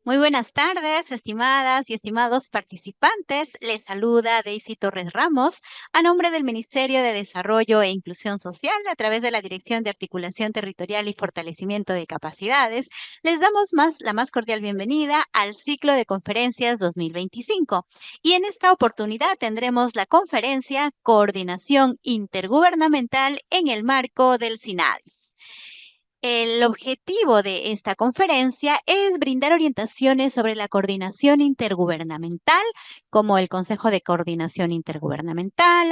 Muy buenas tardes, estimadas y estimados participantes. Les saluda Daisy Torres Ramos a nombre del Ministerio de Desarrollo e Inclusión Social a través de la Dirección de Articulación Territorial y Fortalecimiento de Capacidades. Les damos la más cordial bienvenida al ciclo de conferencias 2025. Y en esta oportunidad tendremos la conferencia Coordinación Intergubernamental en el marco del SINADIS. El objetivo de esta conferencia es brindar orientaciones sobre la coordinación intergubernamental, como el Consejo de Coordinación Intergubernamental,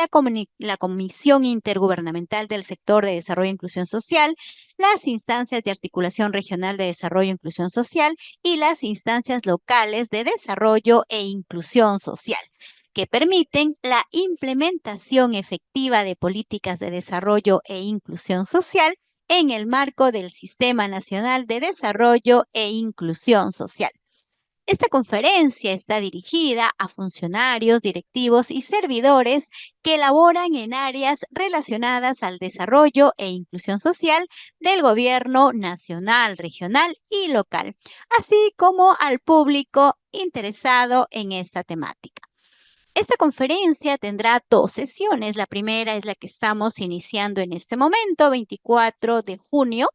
la Comisión Intergubernamental del Sector de Desarrollo e Inclusión Social, las instancias de articulación regional de desarrollo e inclusión social y las instancias locales de desarrollo e inclusión social, que permiten la implementación efectiva de políticas de desarrollo e inclusión social en el marco del Sistema Nacional de Desarrollo e Inclusión Social. Esta conferencia está dirigida a funcionarios, directivos y servidores que laboran en áreas relacionadas al desarrollo e inclusión social del gobierno nacional, regional y local, así como al público interesado en esta temática. Esta conferencia tendrá 2 sesiones. La primera es la que estamos iniciando en este momento, 24 de junio,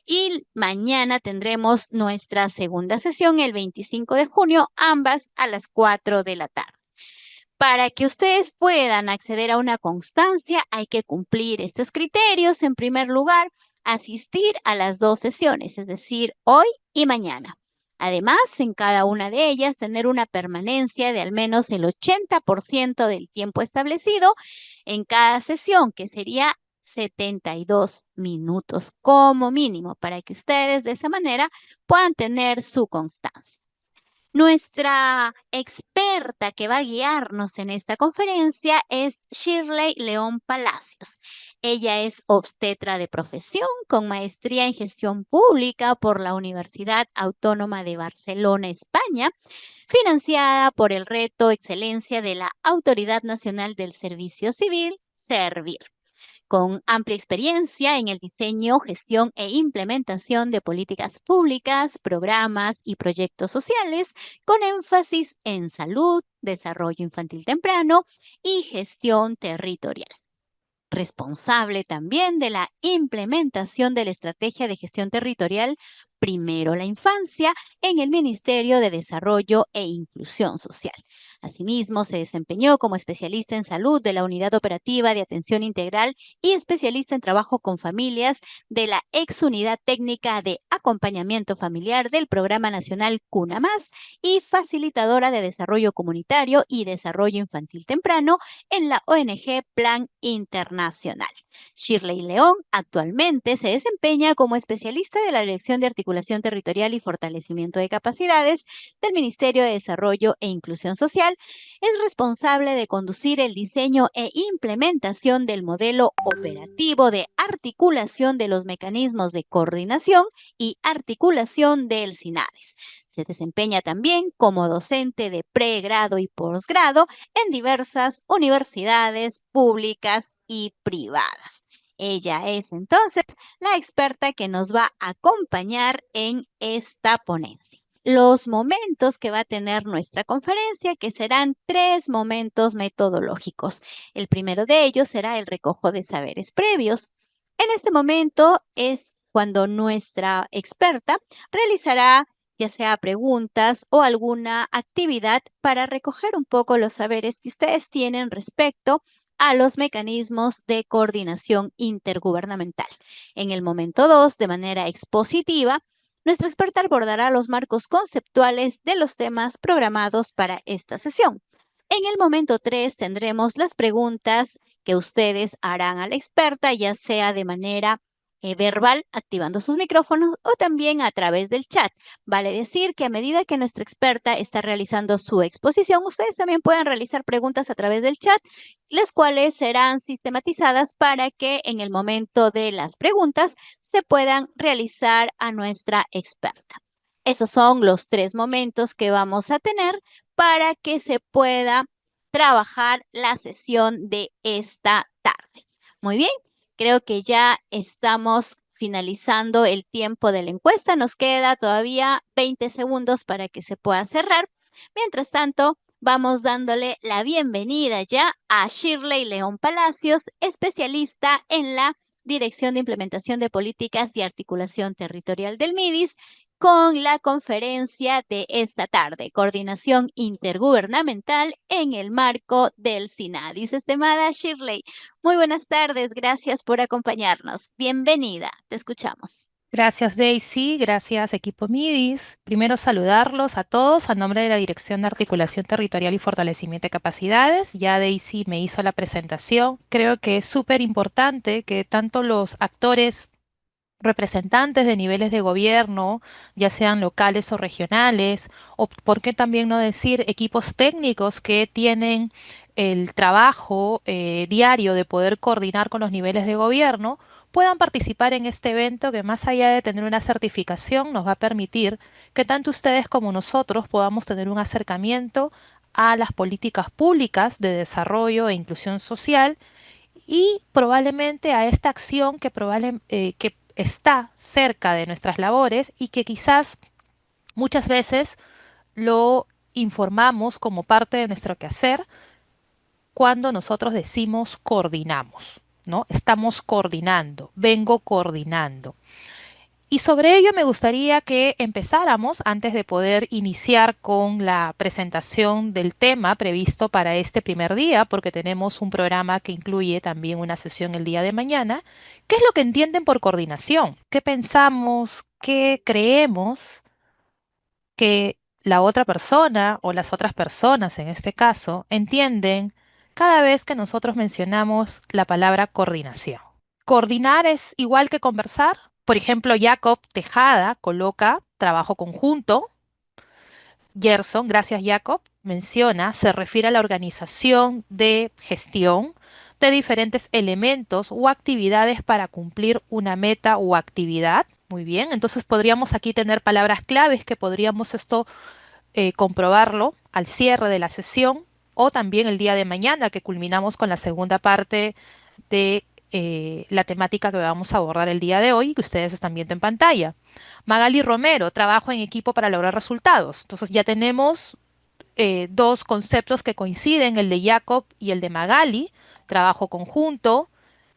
y mañana tendremos nuestra segunda sesión, el 25 de junio, ambas a las 4 de la tarde. Para que ustedes puedan acceder a una constancia, hay que cumplir estos criterios. En primer lugar, asistir a las 2 sesiones, es decir, hoy y mañana. Además, en cada una de ellas, tener una permanencia de al menos el 80% del tiempo establecido en cada sesión, que sería 72 minutos como mínimo, para que ustedes de esa manera puedan tener su constancia. Nuestra experta que va a guiarnos en esta conferencia es Shirley León Palacios. Ella es obstetra de profesión con maestría en gestión pública por la Universidad Autónoma de Barcelona, España, financiada por el reto Excelencia de la Autoridad Nacional del Servicio Civil, Servir, con amplia experiencia en el diseño, gestión e implementación de políticas públicas, programas y proyectos sociales, con énfasis en salud, desarrollo infantil temprano y gestión territorial. Responsable también de la implementación de la estrategia de gestión territorial Primero la Infancia en el Ministerio de Desarrollo e Inclusión Social. Asimismo, se desempeñó como especialista en salud de la Unidad Operativa de Atención Integral y especialista en trabajo con familias de la ex Unidad Técnica de Acompañamiento Familiar del Programa Nacional Cuna Más y facilitadora de Desarrollo Comunitario y Desarrollo Infantil Temprano en la ONG Plan Internacional. Shirley León actualmente se desempeña como especialista de la Dirección de Articulación Territorial y Fortalecimiento de Capacidades del Ministerio de Desarrollo e Inclusión Social. Es responsable de conducir el diseño e implementación del modelo operativo de articulación de los mecanismos de coordinación y articulación del SINADIS. Se desempeña también como docente de pregrado y posgrado en diversas universidades públicas y privadas. Ella es entonces la experta que nos va a acompañar en esta ponencia. Los momentos que va a tener nuestra conferencia, que serán 3 momentos metodológicos. El primero de ellos será el recojo de saberes previos. En este momento es cuando nuestra experta realizará ya sea preguntas o alguna actividad para recoger un poco los saberes que ustedes tienen respecto a los mecanismos de coordinación intergubernamental. En el momento 2, de manera expositiva, nuestra experta abordará los marcos conceptuales de los temas programados para esta sesión. En el momento 3 tendremos las preguntas que ustedes harán a la experta, ya sea de manera verbal, activando sus micrófonos o también a través del chat. Vale decir que a medida que nuestra experta está realizando su exposición, ustedes también pueden realizar preguntas a través del chat, las cuales serán sistematizadas para que en el momento de las preguntas se puedan realizar a nuestra experta. Esos son los 3 momentos que vamos a tener para que se pueda trabajar la sesión de esta tarde. Muy bien, creo que ya estamos finalizando el tiempo de la encuesta. Nos queda todavía 20 segundos para que se pueda cerrar. Mientras tanto, vamos dándole la bienvenida ya a Shirley León Palacios, especialista en la Dirección de Implementación de Políticas y Articulación Territorial del MIDIS, con la conferencia de esta tarde, Coordinación Intergubernamental en el marco del SINADIS. Estimada Shirley, muy buenas tardes, gracias por acompañarnos. Bienvenida, te escuchamos. Gracias Daisy, gracias equipo MIDIS. Primero saludarlos a todos a nombre de la Dirección de Articulación Territorial y Fortalecimiento de Capacidades. Ya Daisy me hizo la presentación. Creo que es súper importante que tanto los actores representantes de niveles de gobierno, ya sean locales o regionales, o por qué también no decir equipos técnicos que tienen el trabajo diario de poder coordinar con los niveles de gobierno, puedan participar en este evento que más allá de tener una certificación nos va a permitir que tanto ustedes como nosotros podamos tener un acercamiento a las políticas públicas de desarrollo e inclusión social y probablemente a esta acción que está cerca de nuestras labores y que quizás muchas veces lo informamos como parte de nuestro quehacer cuando nosotros decimos coordinamos, ¿no? Estamos coordinando, vengo coordinando. Y sobre ello me gustaría que empezáramos antes de poder iniciar con la presentación del tema previsto para este primer día, porque tenemos un programa que incluye también una sesión el día de mañana. ¿Qué es lo que entienden por coordinación? ¿Qué pensamos? ¿Qué creemos que la otra persona o las otras personas en este caso entienden cada vez que nosotros mencionamos la palabra coordinación? Coordinar es igual que conversar. Por ejemplo, Jacob Tejada coloca trabajo conjunto. Gerson, gracias Jacob, menciona, se refiere a la organización de gestión de diferentes elementos o actividades para cumplir una meta o actividad. Muy bien, entonces podríamos aquí tener palabras claves que podríamos esto comprobarlo al cierre de la sesión o también el día de mañana que culminamos con la segunda parte de la temática que vamos a abordar el día de hoy, que ustedes están viendo en pantalla. Magali Romero, trabajo en equipo para lograr resultados. Entonces ya tenemos dos conceptos que coinciden, el de Jacob y el de Magali, trabajo conjunto,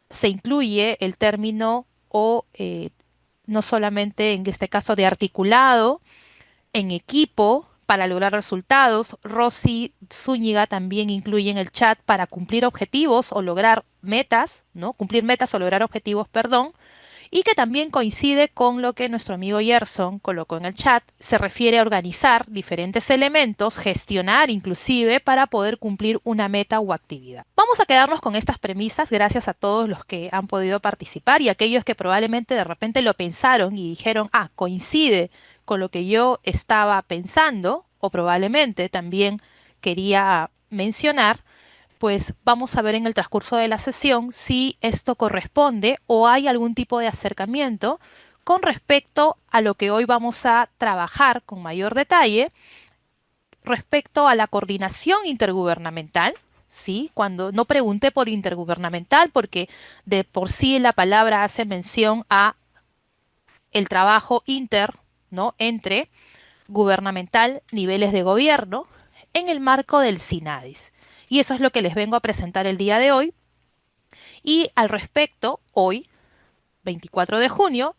se incluye el término o no solamente en este caso de articulado, en equipo para lograr resultados. Rosy Zúñiga también incluye en el chat para cumplir objetivos o lograr metas, ¿no? Cumplir metas o lograr objetivos, perdón. Y que también coincide con lo que nuestro amigo Gerson colocó en el chat, se refiere a organizar diferentes elementos, gestionar inclusive para poder cumplir una meta o actividad. Vamos a quedarnos con estas premisas gracias a todos los que han podido participar y aquellos que probablemente de repente lo pensaron y dijeron, ah, coincide con lo que yo estaba pensando o probablemente también quería mencionar, pues vamos a ver en el transcurso de la sesión si esto corresponde o hay algún tipo de acercamiento con respecto a lo que hoy vamos a trabajar con mayor detalle respecto a la coordinación intergubernamental. Sí, cuando no pregunté por intergubernamental porque de por sí la palabra hace mención a el trabajo inter, ¿no? Entre gubernamental, niveles de gobierno, en el marco del SINADIS. Y eso es lo que les vengo a presentar el día de hoy. Y al respecto, hoy, 24 de junio,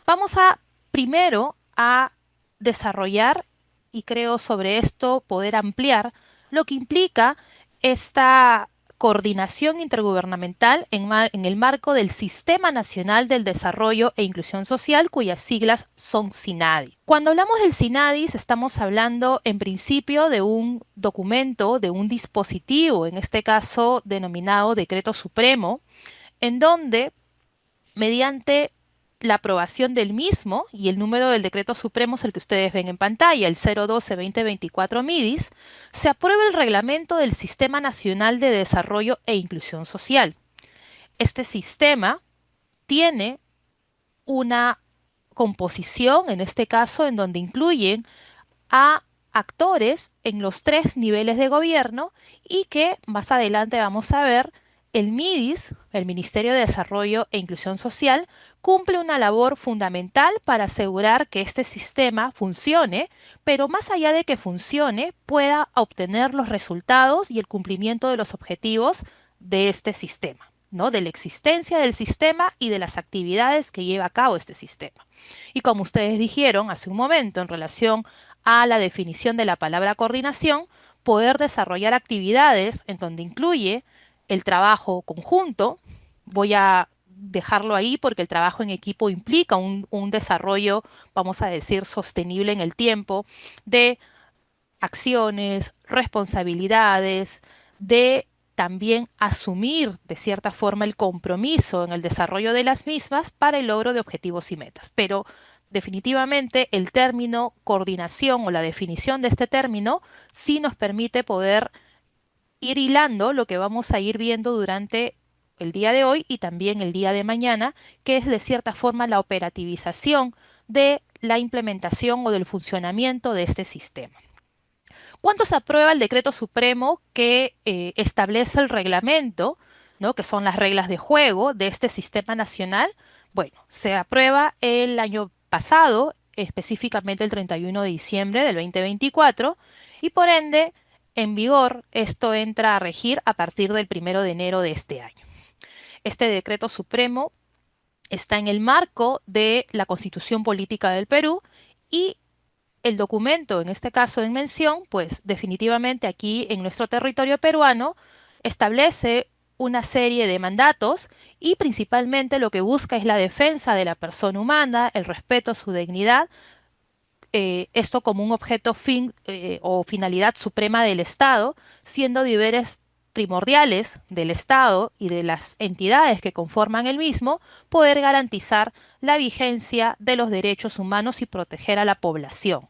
vamos a primero a desarrollar, y creo sobre esto poder ampliar, lo que implica esta coordinación intergubernamental en el marco del Sistema Nacional del Desarrollo e Inclusión Social, cuyas siglas son SINADI. Cuando hablamos del SINADIS, estamos hablando en principio de un documento, de un dispositivo, en este caso denominado Decreto Supremo, en donde, mediante la aprobación del mismo, y el número del decreto supremo es el que ustedes ven en pantalla, el 012-2024 MIDIS, se aprueba el reglamento del Sistema Nacional de Desarrollo e Inclusión Social. Este sistema tiene una composición, en este caso, en donde incluyen a actores en los tres niveles de gobierno y que más adelante vamos a ver El MIDIS, el Ministerio de Desarrollo e Inclusión Social, cumple una labor fundamental para asegurar que este sistema funcione, pero más allá de que funcione, pueda obtener los resultados y el cumplimiento de los objetivos de este sistema, ¿no? De la existencia del sistema y de las actividades que lleva a cabo este sistema. Y como ustedes dijeron hace un momento en relación a la definición de la palabra coordinación, poder desarrollar actividades en donde incluye el trabajo conjunto. Voy a dejarlo ahí porque el trabajo en equipo implica un desarrollo, vamos a decir, sostenible en el tiempo de acciones, responsabilidades, de también asumir de cierta forma el compromiso en el desarrollo de las mismas para el logro de objetivos y metas. Pero definitivamente el término coordinación o la definición de este término sí nos permite poder ir hilando lo que vamos a ir viendo durante el día de hoy y también el día de mañana, que es de cierta forma la operativización de la implementación o del funcionamiento de este sistema. ¿Cuándo se aprueba el decreto supremo que establece el reglamento, ¿no? Que son las reglas de juego de este sistema nacional? Bueno, se aprueba el año pasado, específicamente el 31 de diciembre del 2024, y por ende, en vigor, esto entra a regir a partir del 1 de enero de este año. Este decreto supremo está en el marco de la Constitución Política del Perú y el documento, en este caso en mención, pues definitivamente aquí en nuestro territorio peruano establece una serie de mandatos y principalmente lo que busca es la defensa de la persona humana, el respeto a su dignidad, esto como un objeto fin o finalidad suprema del Estado, siendo deberes primordiales del Estado y de las entidades que conforman el mismo, poder garantizar la vigencia de los derechos humanos y proteger a la población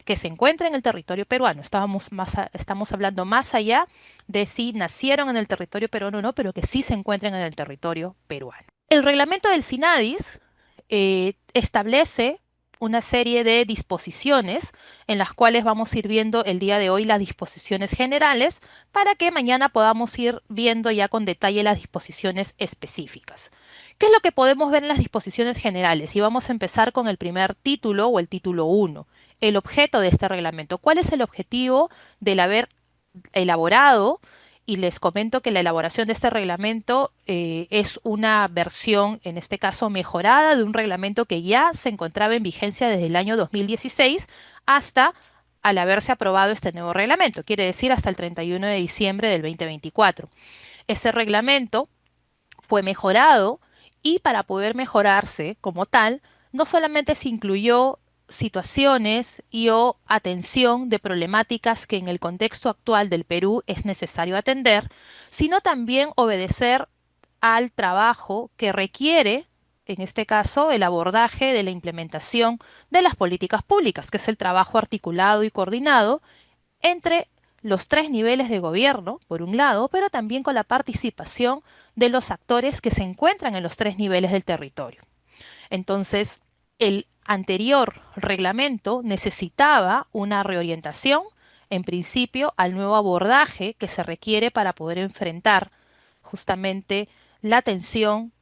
que se encuentra en el territorio peruano. Estamos hablando más allá de si nacieron en el territorio peruano o no, pero que sí se encuentran en el territorio peruano. El reglamento del SINADIS establece una serie de disposiciones en las cuales vamos a ir viendo el día de hoy las disposiciones generales para que mañana podamos ir viendo ya con detalle las disposiciones específicas. ¿Qué es lo que podemos ver en las disposiciones generales? Y vamos a empezar con el primer título o el título 1, el objeto de este reglamento. ¿Cuál es el objetivo del haber elaborado? Y les comento que la elaboración de este reglamento es una versión, en este caso mejorada, de un reglamento que ya se encontraba en vigencia desde el año 2016 hasta al haberse aprobado este nuevo reglamento, quiere decir hasta el 31 de diciembre del 2024. Ese reglamento fue mejorado y para poder mejorarse como tal, no solamente se incluyó situaciones y o atención de problemáticas que en el contexto actual del Perú es necesario atender, sino también obedecer al trabajo que requiere, en este caso, el abordaje de la implementación de las políticas públicas, que es el trabajo articulado y coordinado entre los tres niveles de gobierno, por un lado, pero también con la participación de los actores que se encuentran en los tres niveles del territorio. Entonces, el anterior reglamento necesitaba una reorientación, en principio, al nuevo abordaje que se requiere para poder enfrentar justamente la tensión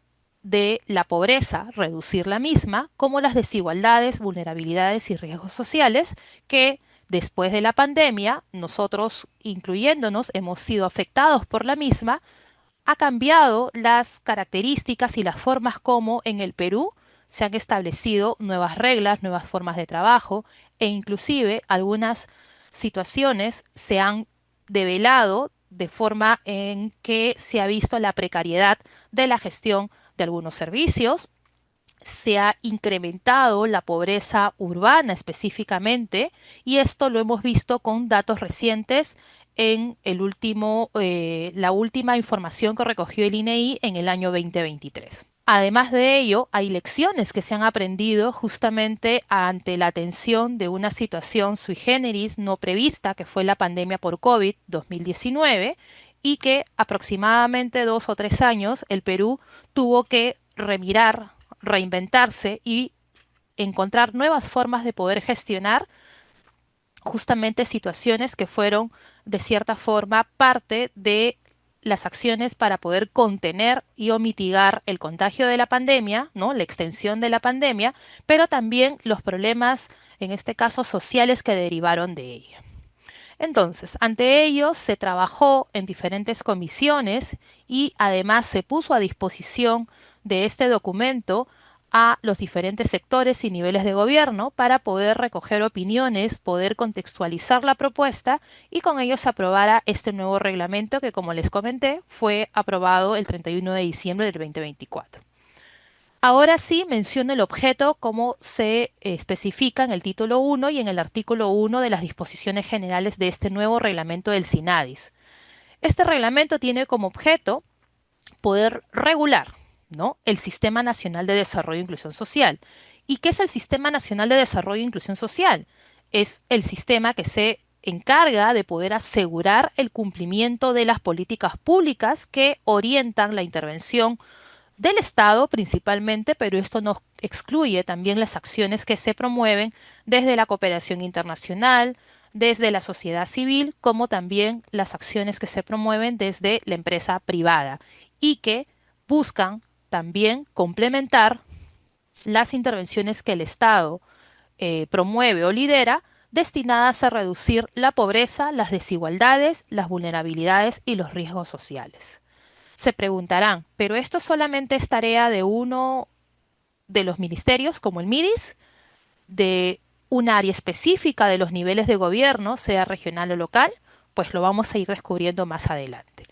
de la pobreza, reducir la misma, como las desigualdades, vulnerabilidades y riesgos sociales que después de la pandemia, nosotros, incluyéndonos, hemos sido afectados por la misma, ha cambiado las características y las formas como en el Perú se han establecido nuevas reglas, nuevas formas de trabajo e inclusive algunas situaciones se han develado de forma en que se ha visto la precariedad de la gestión de algunos servicios, se ha incrementado la pobreza urbana específicamente y esto lo hemos visto con datos recientes en la última información que recogió el INEI en el año 2023. Además de ello, hay lecciones que se han aprendido justamente ante la atención de una situación sui generis no prevista, que fue la pandemia por COVID 2019, y que aproximadamente 2 o 3 años el Perú tuvo que remirar, reinventarse y encontrar nuevas formas de poder gestionar justamente situaciones que fueron de cierta forma parte de las acciones para poder contener y o mitigar el contagio de la pandemia, ¿no? La extensión de la pandemia, pero también los problemas, en este caso, sociales que derivaron de ella. Entonces, ante ello se trabajó en diferentes comisiones y además se puso a disposición de este documento a los diferentes sectores y niveles de gobierno para poder recoger opiniones, poder contextualizar la propuesta y con ello se aprobara este nuevo reglamento que, como les comenté, fue aprobado el 31 de diciembre del 2024. Ahora sí menciono el objeto como se especifica en el título 1 y en el artículo 1 de las disposiciones generales de este nuevo reglamento del SINADIS. Este reglamento tiene como objeto poder regular, ¿no?, el Sistema Nacional de Desarrollo e Inclusión Social. ¿Y qué es el Sistema Nacional de Desarrollo e Inclusión Social? Es el sistema que se encarga de poder asegurar el cumplimiento de las políticas públicas que orientan la intervención del Estado principalmente, pero esto no excluye también las acciones que se promueven desde la cooperación internacional, desde la sociedad civil, como también las acciones que se promueven desde la empresa privada y que buscan también complementar las intervenciones que el Estado promueve o lidera destinadas a reducir la pobreza, las desigualdades, las vulnerabilidades y los riesgos sociales. Se preguntarán, ¿pero esto solamente es tarea de uno de los ministerios, como el MIDIS, de un área específica de los niveles de gobierno, sea regional o local? Pues lo vamos a ir descubriendo más adelante.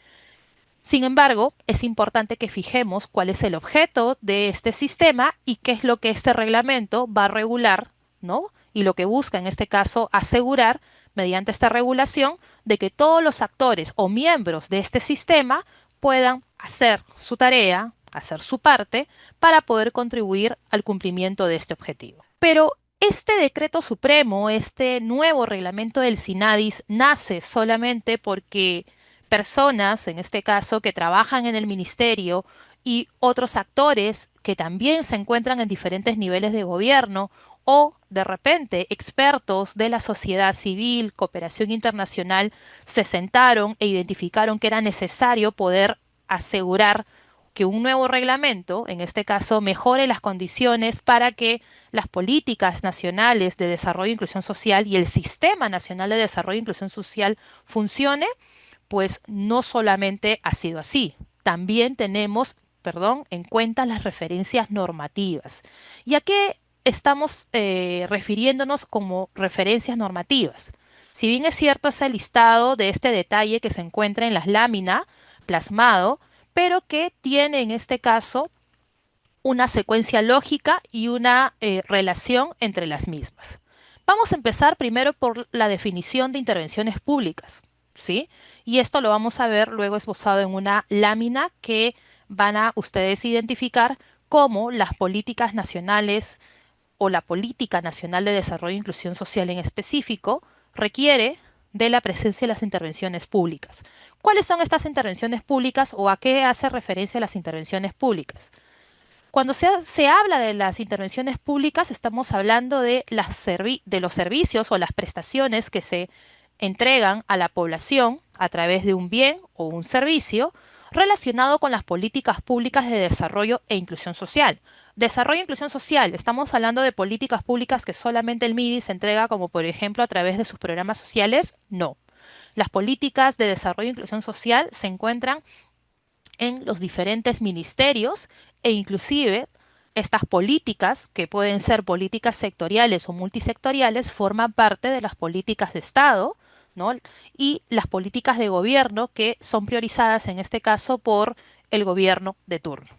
Sin embargo, es importante que fijemos cuál es el objeto de este sistema y qué es lo que este reglamento va a regular, ¿no? Y lo que busca en este caso asegurar, mediante esta regulación, de que todos los actores o miembros de este sistema puedan hacer su tarea, hacer su parte, para poder contribuir al cumplimiento de este objetivo. Pero este decreto supremo, este nuevo reglamento del SINADIS, nace solamente porque personas, en este caso, que trabajan en el ministerio y otros actores que también se encuentran en diferentes niveles de gobierno o de repente expertos de la sociedad civil, cooperación internacional, se sentaron e identificaron que era necesario poder asegurar que un nuevo reglamento, en este caso, mejore las condiciones para que las políticas nacionales de desarrollo e inclusión social y el Sistema Nacional de Desarrollo e Inclusión Social funcione. Pues no solamente ha sido así, también tenemos, perdón, en cuenta las referencias normativas. ¿Y a qué estamos refiriéndonos como referencias normativas? Si bien es cierto ese listado de este detalle que se encuentra en las láminas plasmado, pero que tiene en este caso una secuencia lógica y una relación entre las mismas. Vamos a empezar primero por la definición de intervenciones públicas, ¿sí? Y esto lo vamos a ver luego esbozado en una lámina que van a ustedes identificar como las políticas nacionales o la Política Nacional de Desarrollo e Inclusión Social en específico requiere de la presencia de las intervenciones públicas. ¿Cuáles son estas intervenciones públicas o a qué hace referencia las intervenciones públicas? Cuando se habla de las intervenciones públicas, estamos hablando de, de los servicios o las prestaciones que se entregan a la población a través de un bien o un servicio relacionado con las políticas públicas de desarrollo e inclusión social. Desarrollo e inclusión social, estamos hablando de políticas públicas que solamente el MIDI entrega, como por ejemplo a través de sus programas sociales. No. Las políticas de desarrollo e inclusión social se encuentran en los diferentes ministerios e inclusive estas políticas, que pueden ser políticas sectoriales o multisectoriales, forman parte de las políticas de Estado, ¿no? Y las políticas de gobierno que son priorizadas en este caso por el gobierno de turno.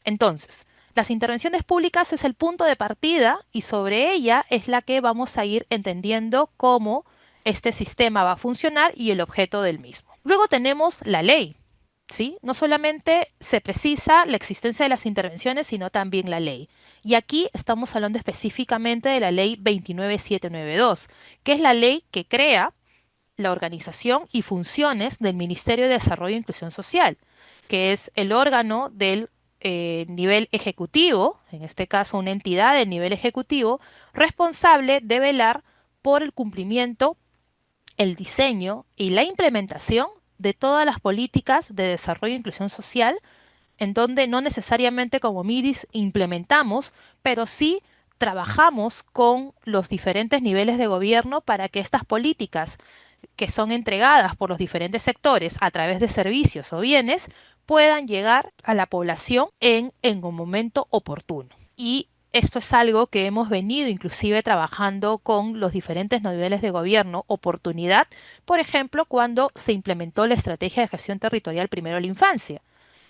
Entonces, las intervenciones públicas es el punto de partida y sobre ella es la que vamos a ir entendiendo cómo este sistema va a funcionar y el objeto del mismo. Luego tenemos la ley. ¿Sí? No solamente se precisa la existencia de las intervenciones, sino también la ley. Y aquí estamos hablando específicamente de la ley 29792, que es la ley que crea la organización y funciones del Ministerio de Desarrollo e Inclusión Social, que es el órgano del nivel ejecutivo, en este caso una entidad del nivel ejecutivo, responsable de velar por el cumplimiento, el diseño y la implementación de todas las políticas de desarrollo e inclusión social, en donde no necesariamente como MIDIS implementamos, pero sí trabajamos con los diferentes niveles de gobierno para que estas políticas que son entregadas por los diferentes sectores a través de servicios o bienes puedan llegar a la población en un momento oportuno. Y esto es algo que hemos venido inclusive trabajando con los diferentes niveles de gobierno, oportunidad, por ejemplo, cuando se implementó la estrategia de gestión territorial primero a la infancia.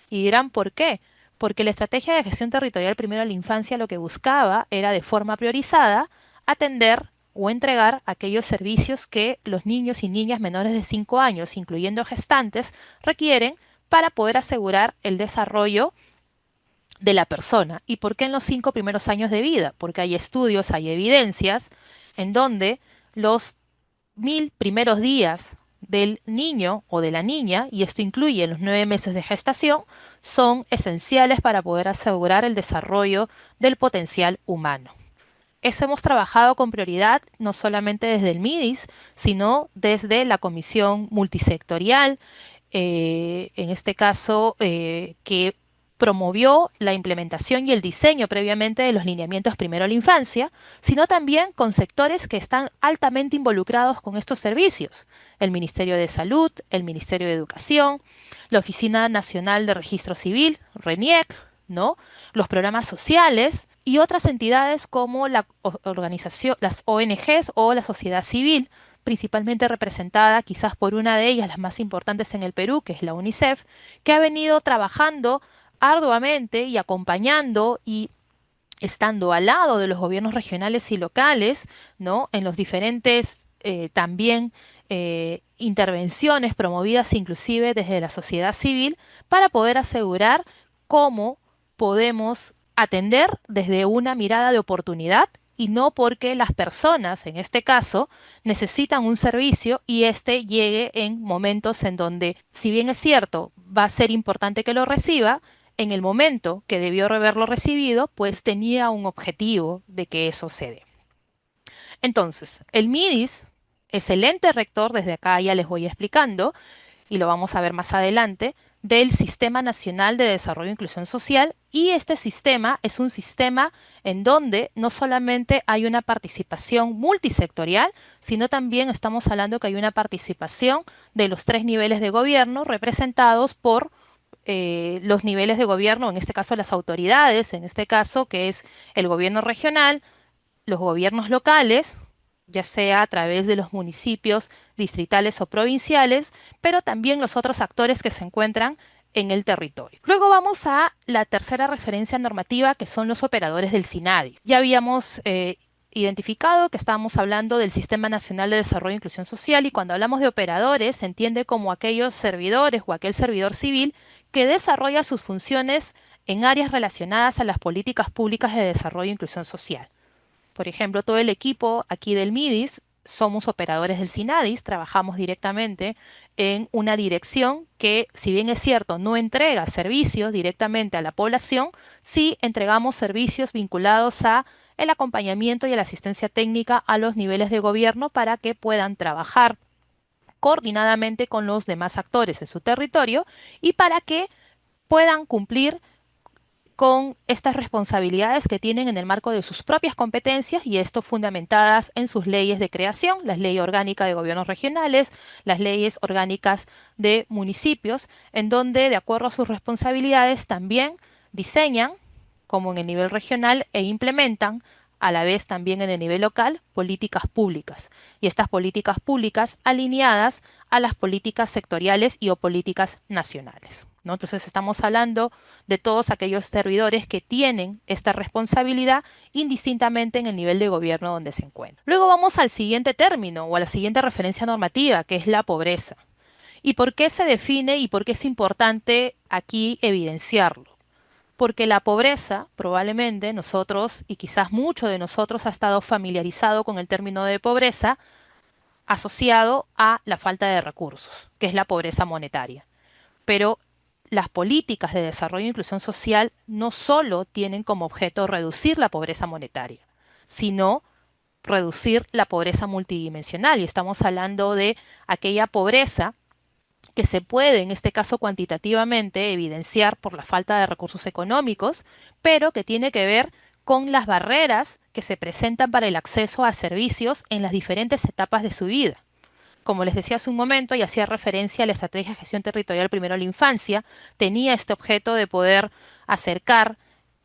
Y dirán, ¿por qué? Porque la estrategia de gestión territorial primero a la infancia lo que buscaba era de forma priorizada atender o entregar aquellos servicios que los niños y niñas menores de 5 años, incluyendo gestantes, requieren para poder asegurar el desarrollo de la persona. ¿Y por qué en los 5 primeros años de vida? Porque hay estudios, hay evidencias en donde los 1000 primeros días del niño o de la niña, y esto incluye los 9 meses de gestación, son esenciales para poder asegurar el desarrollo del potencial humano. Eso hemos trabajado con prioridad no solamente desde el MIDIS, sino desde la Comisión Multisectorial, en este caso, que promovió la implementación y el diseño previamente de los lineamientos primero a la infancia, sino también con sectores que están altamente involucrados con estos servicios. El Ministerio de Salud, el Ministerio de Educación, la Oficina Nacional de Registro Civil, RENIEC, ¿no? Los programas sociales y otras entidades como la organización, las ONGs o la sociedad civil, principalmente representada quizás por una de ellas, las más importantes en el Perú, que es la UNICEF, que ha venido trabajando arduamente y acompañando y estando al lado de los gobiernos regionales y locales, ¿no? En los diferentes también intervenciones promovidas inclusive desde la sociedad civil para poder asegurar cómo podemos atender desde una mirada de oportunidad y no porque las personas, en este caso, necesitan un servicio y éste llegue en momentos en donde, si bien es cierto, va a ser importante que lo reciba, en el momento que debió haberlo recibido, pues tenía un objetivo de que eso se dé. Entonces, el MIDIS es el ente rector, desde acá ya les voy explicando, y lo vamos a ver más adelante, del Sistema Nacional de Desarrollo e Inclusión Social, y este sistema es un sistema en donde no solamente hay una participación multisectorial, sino también estamos hablando que hay una participación de los 3 niveles de gobierno representados por los niveles de gobierno, en este caso las autoridades, en este caso que es el gobierno regional, los gobiernos locales, ya sea a través de los municipios distritales o provinciales, pero también los otros actores que se encuentran en el territorio. Luego vamos a la tercera referencia normativa, que son los operadores del SINADI. Ya habíamos identificado que estábamos hablando del Sistema Nacional de Desarrollo e Inclusión Social, y cuando hablamos de operadores se entiende como aquellos servidores o aquel servidor civil que desarrolla sus funciones en áreas relacionadas a las políticas públicas de desarrollo e inclusión social. Por ejemplo, todo el equipo aquí del MIDIS somos operadores del SINADIS, trabajamos directamente en una dirección que, si bien es cierto, no entrega servicios directamente a la población, sí entregamos servicios vinculados a el acompañamiento y a la asistencia técnica a los niveles de gobierno para que puedan trabajar coordinadamente con los demás actores en su territorio y para que puedan cumplir con estas responsabilidades que tienen en el marco de sus propias competencias, y esto fundamentadas en sus leyes de creación, las leyes orgánicas de gobiernos regionales, las leyes orgánicas de municipios, en donde de acuerdo a sus responsabilidades también diseñan, como en el nivel regional, e implementan a la vez también en el nivel local políticas públicas, y estas políticas públicas alineadas a las políticas sectoriales y o políticas nacionales, ¿no? Entonces estamos hablando de todos aquellos servidores que tienen esta responsabilidad indistintamente en el nivel de gobierno donde se encuentran. Luego vamos al siguiente término o a la siguiente referencia normativa, que es la pobreza. ¿Y por qué se define y por qué es importante aquí evidenciarlo? Porque la pobreza, probablemente nosotros, y quizás mucho de nosotros ha estado familiarizado con el término de pobreza asociado a la falta de recursos, que es la pobreza monetaria. Pero las políticas de desarrollo e inclusión social no solo tienen como objeto reducir la pobreza monetaria, sino reducir la pobreza multidimensional. Y estamos hablando de aquella pobreza que se puede, en este caso cuantitativamente, evidenciar por la falta de recursos económicos, pero que tiene que ver con las barreras que se presentan para el acceso a servicios en las diferentes etapas de su vida. Como les decía hace un momento y hacía referencia a la estrategia de gestión territorial primero a la infancia, tenía este objeto de poder acercar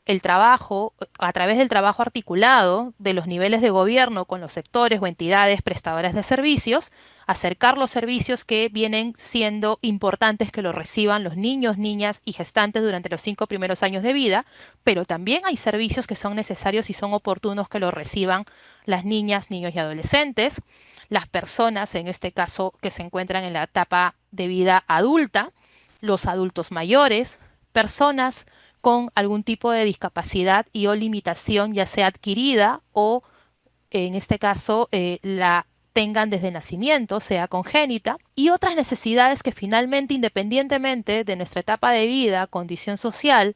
el trabajo, a través del trabajo articulado de los niveles de gobierno con los sectores o entidades prestadoras de servicios, acercar los servicios que vienen siendo importantes que los reciban los niños, niñas y gestantes durante los 5 primeros años de vida, pero también hay servicios que son necesarios y son oportunos que los reciban las niñas, niños y adolescentes, las personas, en este caso, que se encuentran en la etapa de vida adulta, los adultos mayores, personas con algún tipo de discapacidad y o limitación, ya sea adquirida o, en este caso, la tengan desde nacimiento, sea congénita, y otras necesidades que finalmente, independientemente de nuestra etapa de vida, condición social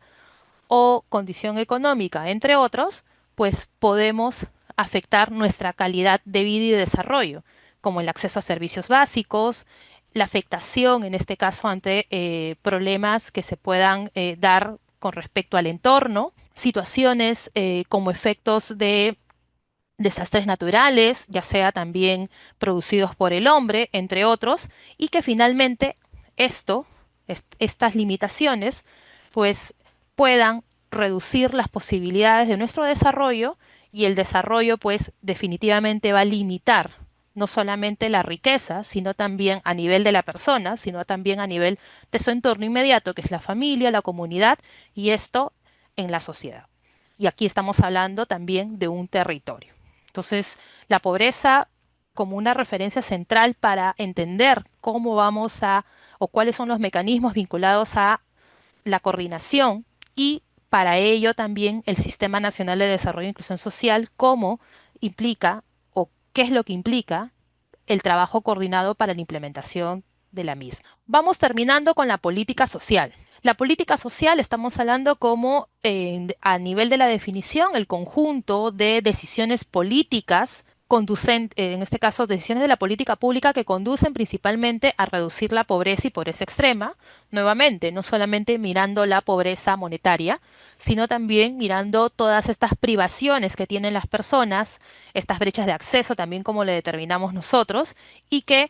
o condición económica, entre otros, pues podemos afectar nuestra calidad de vida y de desarrollo, como el acceso a servicios básicos, la afectación, en este caso, ante problemas que se puedan dar con respecto al entorno, situaciones como efectos de desastres naturales, ya sea también producidos por el hombre, entre otros, y que finalmente esto, estas limitaciones, pues puedan reducir las posibilidades de nuestro desarrollo y el desarrollo pues definitivamente va a limitar no solamente la riqueza, sino también a nivel de la persona, sino también a nivel de su entorno inmediato, que es la familia, la comunidad y esto en la sociedad. Y aquí estamos hablando también de un territorio. Entonces, la pobreza como una referencia central para entender cómo vamos a, o cuáles son los mecanismos vinculados a la coordinación y para ello también el Sistema Nacional de Desarrollo e Inclusión Social, cómo implica o qué es lo que implica el trabajo coordinado para la implementación de la misma. Vamos terminando con la política social. La política social estamos hablando como a nivel de la definición, el conjunto de decisiones políticas en este caso, decisiones de la política pública que conducen principalmente a reducir la pobreza y pobreza extrema, nuevamente, no solamente mirando la pobreza monetaria, sino también mirando todas estas privaciones que tienen las personas, estas brechas de acceso también como le determinamos nosotros, y que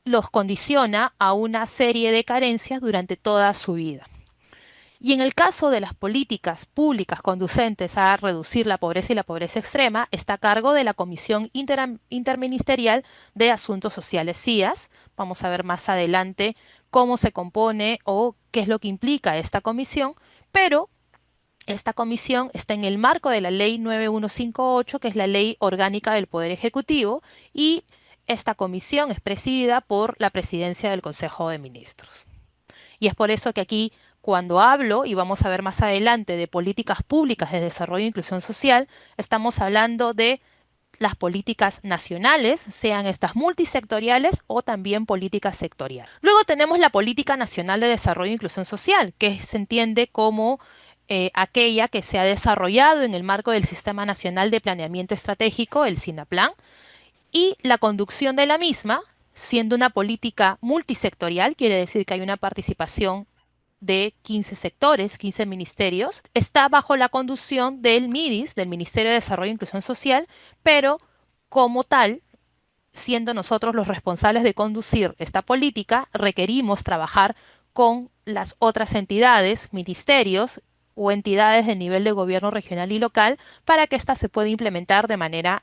los condiciona a una serie de carencias durante toda su vida. Y en el caso de las políticas públicas conducentes a reducir la pobreza y la pobreza extrema, está a cargo de la Comisión Interministerial de Asuntos Sociales CIAS. Vamos a ver más adelante cómo se compone o qué es lo que implica esta comisión, pero esta comisión está en el marco de la Ley 9158, que es la Ley Orgánica del Poder Ejecutivo, y esta comisión es presidida por la Presidencia del Consejo de Ministros. Y es por eso que aquí, cuando hablo, y vamos a ver más adelante, de políticas públicas de desarrollo e inclusión social, estamos hablando de las políticas nacionales, sean estas multisectoriales o también políticas sectoriales. Luego tenemos la Política Nacional de Desarrollo e Inclusión Social, que se entiende como aquella que se ha desarrollado en el marco del Sistema Nacional de Planeamiento Estratégico, el SINAPLAN, y la conducción de la misma, siendo una política multisectorial, quiere decir que hay una participación de 15 sectores, 15 ministerios, está bajo la conducción del MIDIS, del Ministerio de Desarrollo e Inclusión Social, pero como tal, siendo nosotros los responsables de conducir esta política, requerimos trabajar con las otras entidades, ministerios o entidades de nivel de gobierno regional y local para que ésta se pueda implementar de manera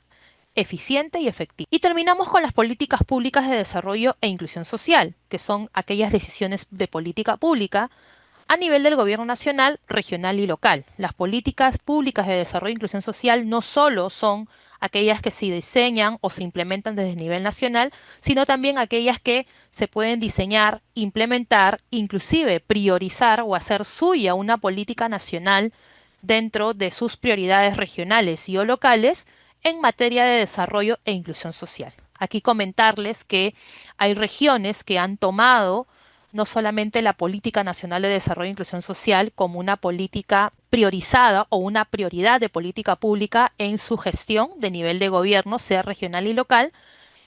eficiente y efectiva. Y terminamos con las políticas públicas de desarrollo e inclusión social, que son aquellas decisiones de política pública a nivel del gobierno nacional, regional y local. Las políticas públicas de desarrollo e inclusión social no solo son aquellas que se diseñan o se implementan desde el nivel nacional, sino también aquellas que se pueden diseñar, implementar, inclusive priorizar o hacer suya una política nacional dentro de sus prioridades regionales y o locales en materia de desarrollo e inclusión social. Aquí comentarles que hay regiones que han tomado no solamente la Política Nacional de Desarrollo e Inclusión Social como una política priorizada o una prioridad de política pública en su gestión de nivel de gobierno, sea regional y local,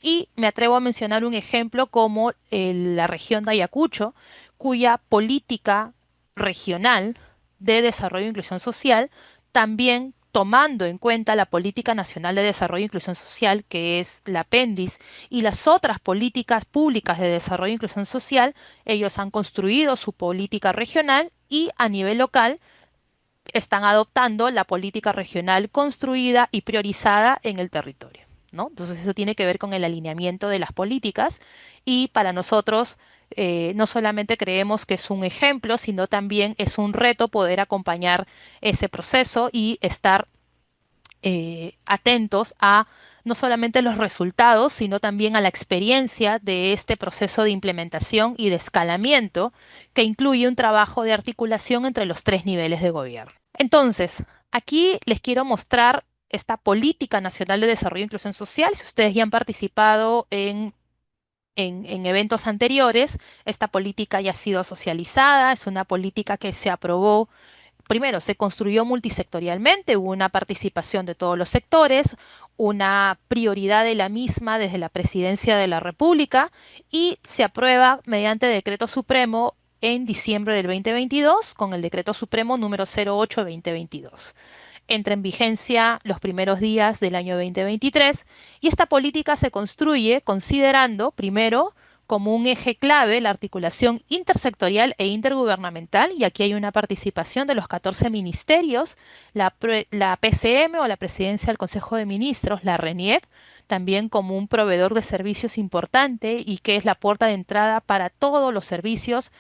Y me atrevo a mencionar un ejemplo como la región de Ayacucho, cuya política regional de desarrollo e inclusión social, también tomando en cuenta la Política Nacional de Desarrollo e Inclusión Social, que es la apéndice, y las otras políticas públicas de desarrollo e inclusión social, ellos han construido su política regional y a nivel local están adoptando la política regional construida y priorizada en el territorio, ¿no? Entonces eso tiene que ver con el alineamiento de las políticas y para nosotros no solamente creemos que es un ejemplo, sino también es un reto poder acompañar ese proceso y estar atentos a no solamente los resultados, sino también a la experiencia de este proceso de implementación y de escalamiento que incluye un trabajo de articulación entre los tres niveles de gobierno. Entonces, aquí les quiero mostrar esta Política Nacional de Desarrollo e Inclusión Social. Si ustedes ya han participado en eventos anteriores, esta política ya ha sido socializada, es una política que se aprobó. Primero, se construyó multisectorialmente, hubo una participación de todos los sectores, una prioridad de la misma desde la Presidencia de la República y se aprueba mediante decreto supremo en diciembre del 2022 con el decreto supremo número 08-2022. Entra en vigencia los primeros días del año 2023 y esta política se construye considerando, primero, como un eje clave la articulación intersectorial e intergubernamental, y aquí hay una participación de los 14 ministerios, la PCM o la Presidencia del Consejo de Ministros, la RENIEC, también como un proveedor de servicios importante y que es la puerta de entrada para todos los servicios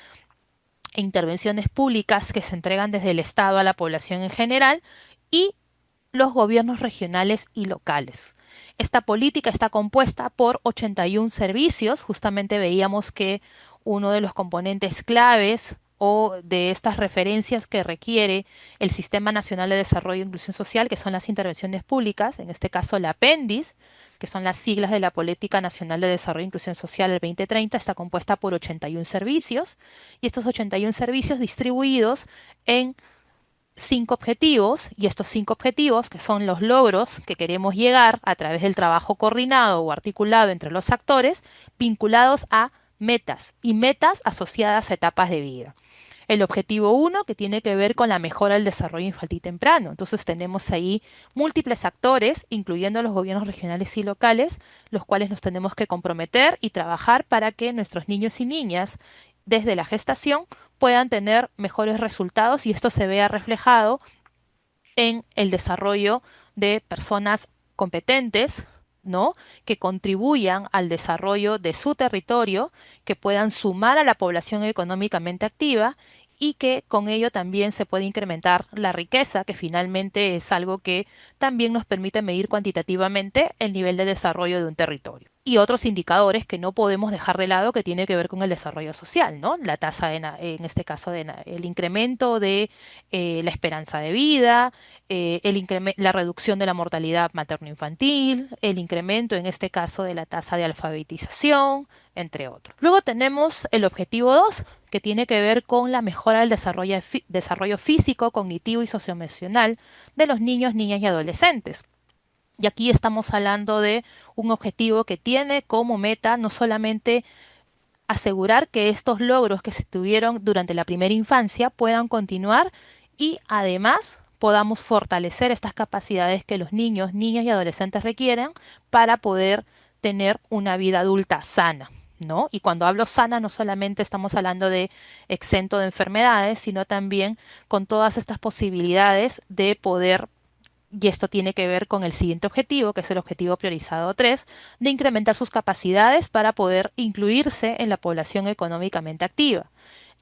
e intervenciones públicas que se entregan desde el Estado a la población en general, y los gobiernos regionales y locales. Esta política está compuesta por 81 servicios. Justamente veíamos que uno de los componentes claves o de estas referencias que requiere el Sistema Nacional de Desarrollo e Inclusión Social, que son las intervenciones públicas, en este caso la apéndice, que son las siglas de la Política Nacional de Desarrollo e Inclusión Social del 2030, está compuesta por 81 servicios, y estos 81 servicios distribuidos en 5 objetivos, y estos 5 objetivos, que son los logros que queremos llegar a través del trabajo coordinado o articulado entre los actores, vinculados a metas y metas asociadas a etapas de vida. El objetivo uno, que tiene que ver con la mejora del desarrollo infantil temprano. Entonces tenemos ahí múltiples actores, incluyendo los gobiernos regionales y locales, los cuales nos tenemos que comprometer y trabajar para que nuestros niños y niñas, desde la gestación, puedan tener mejores resultados y esto se vea reflejado en el desarrollo de personas competentes, ¿no? Que contribuyan al desarrollo de su territorio, que puedan sumar a la población económicamente activa y que con ello también se puede incrementar la riqueza, que finalmente es algo que también nos permite medir cuantitativamente el nivel de desarrollo de un territorio. Y otros indicadores que no podemos dejar de lado que tiene que ver con el desarrollo social, ¿no? La tasa en este caso el incremento de la esperanza de vida, la reducción de la mortalidad materno-infantil, el incremento en este caso de la tasa de alfabetización, entre otros. Luego tenemos el objetivo 2, que tiene que ver con la mejora del desarrollo físico, cognitivo y socioemocional de los niños, niñas y adolescentes. Y aquí estamos hablando de un objetivo que tiene como meta no solamente asegurar que estos logros que se tuvieron durante la primera infancia puedan continuar y además podamos fortalecer estas capacidades que los niños, niñas y adolescentes requieren para poder tener una vida adulta sana, ¿no? Y cuando hablo sana, no solamente estamos hablando de exento de enfermedades, sino también con todas estas posibilidades de poder, y esto tiene que ver con el siguiente objetivo, que es el objetivo priorizado 3, de incrementar sus capacidades para poder incluirse en la población económicamente activa.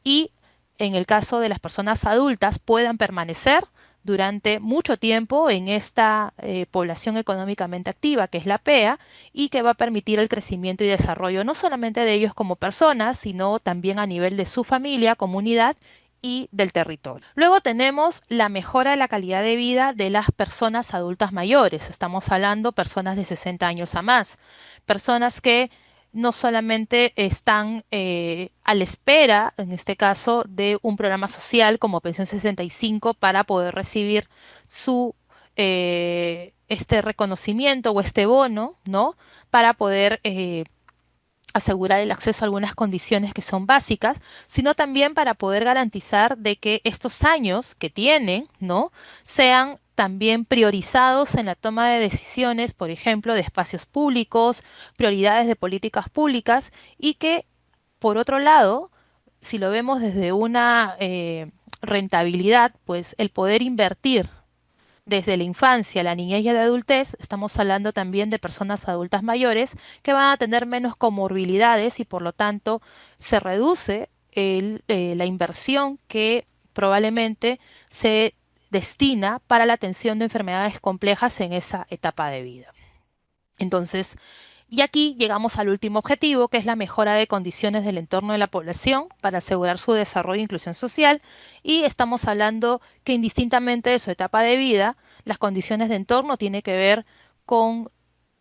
Y en el caso de las personas adultas, puedan permanecer durante mucho tiempo en esta población económicamente activa, que es la PEA, y que va a permitir el crecimiento y desarrollo no solamente de ellos como personas, sino también a nivel de su familia, comunidad y del territorio. Luego tenemos la mejora de la calidad de vida de las personas adultas mayores. Estamos hablando personas de 60 años a más, personas que no solamente están a la espera, en este caso, de un programa social como Pensión 65 para poder recibir su este reconocimiento o este bono, ¿no? Para poder asegurar el acceso a algunas condiciones que son básicas, sino también para poder garantizar de que estos años que tienen, ¿no? Sean también priorizados en la toma de decisiones, por ejemplo, de espacios públicos, prioridades de políticas públicas y que, por otro lado, si lo vemos desde una rentabilidad, pues el poder invertir desde la infancia, la niñez y la adultez, estamos hablando también de personas adultas mayores que van a tener menos comorbilidades y por lo tanto se reduce la inversión que probablemente se destina para la atención de enfermedades complejas en esa etapa de vida. Entonces, y aquí llegamos al último objetivo, que es la mejora de condiciones del entorno de la población para asegurar su desarrollo e inclusión social. Y estamos hablando que indistintamente de su etapa de vida, las condiciones de entorno tienen que ver con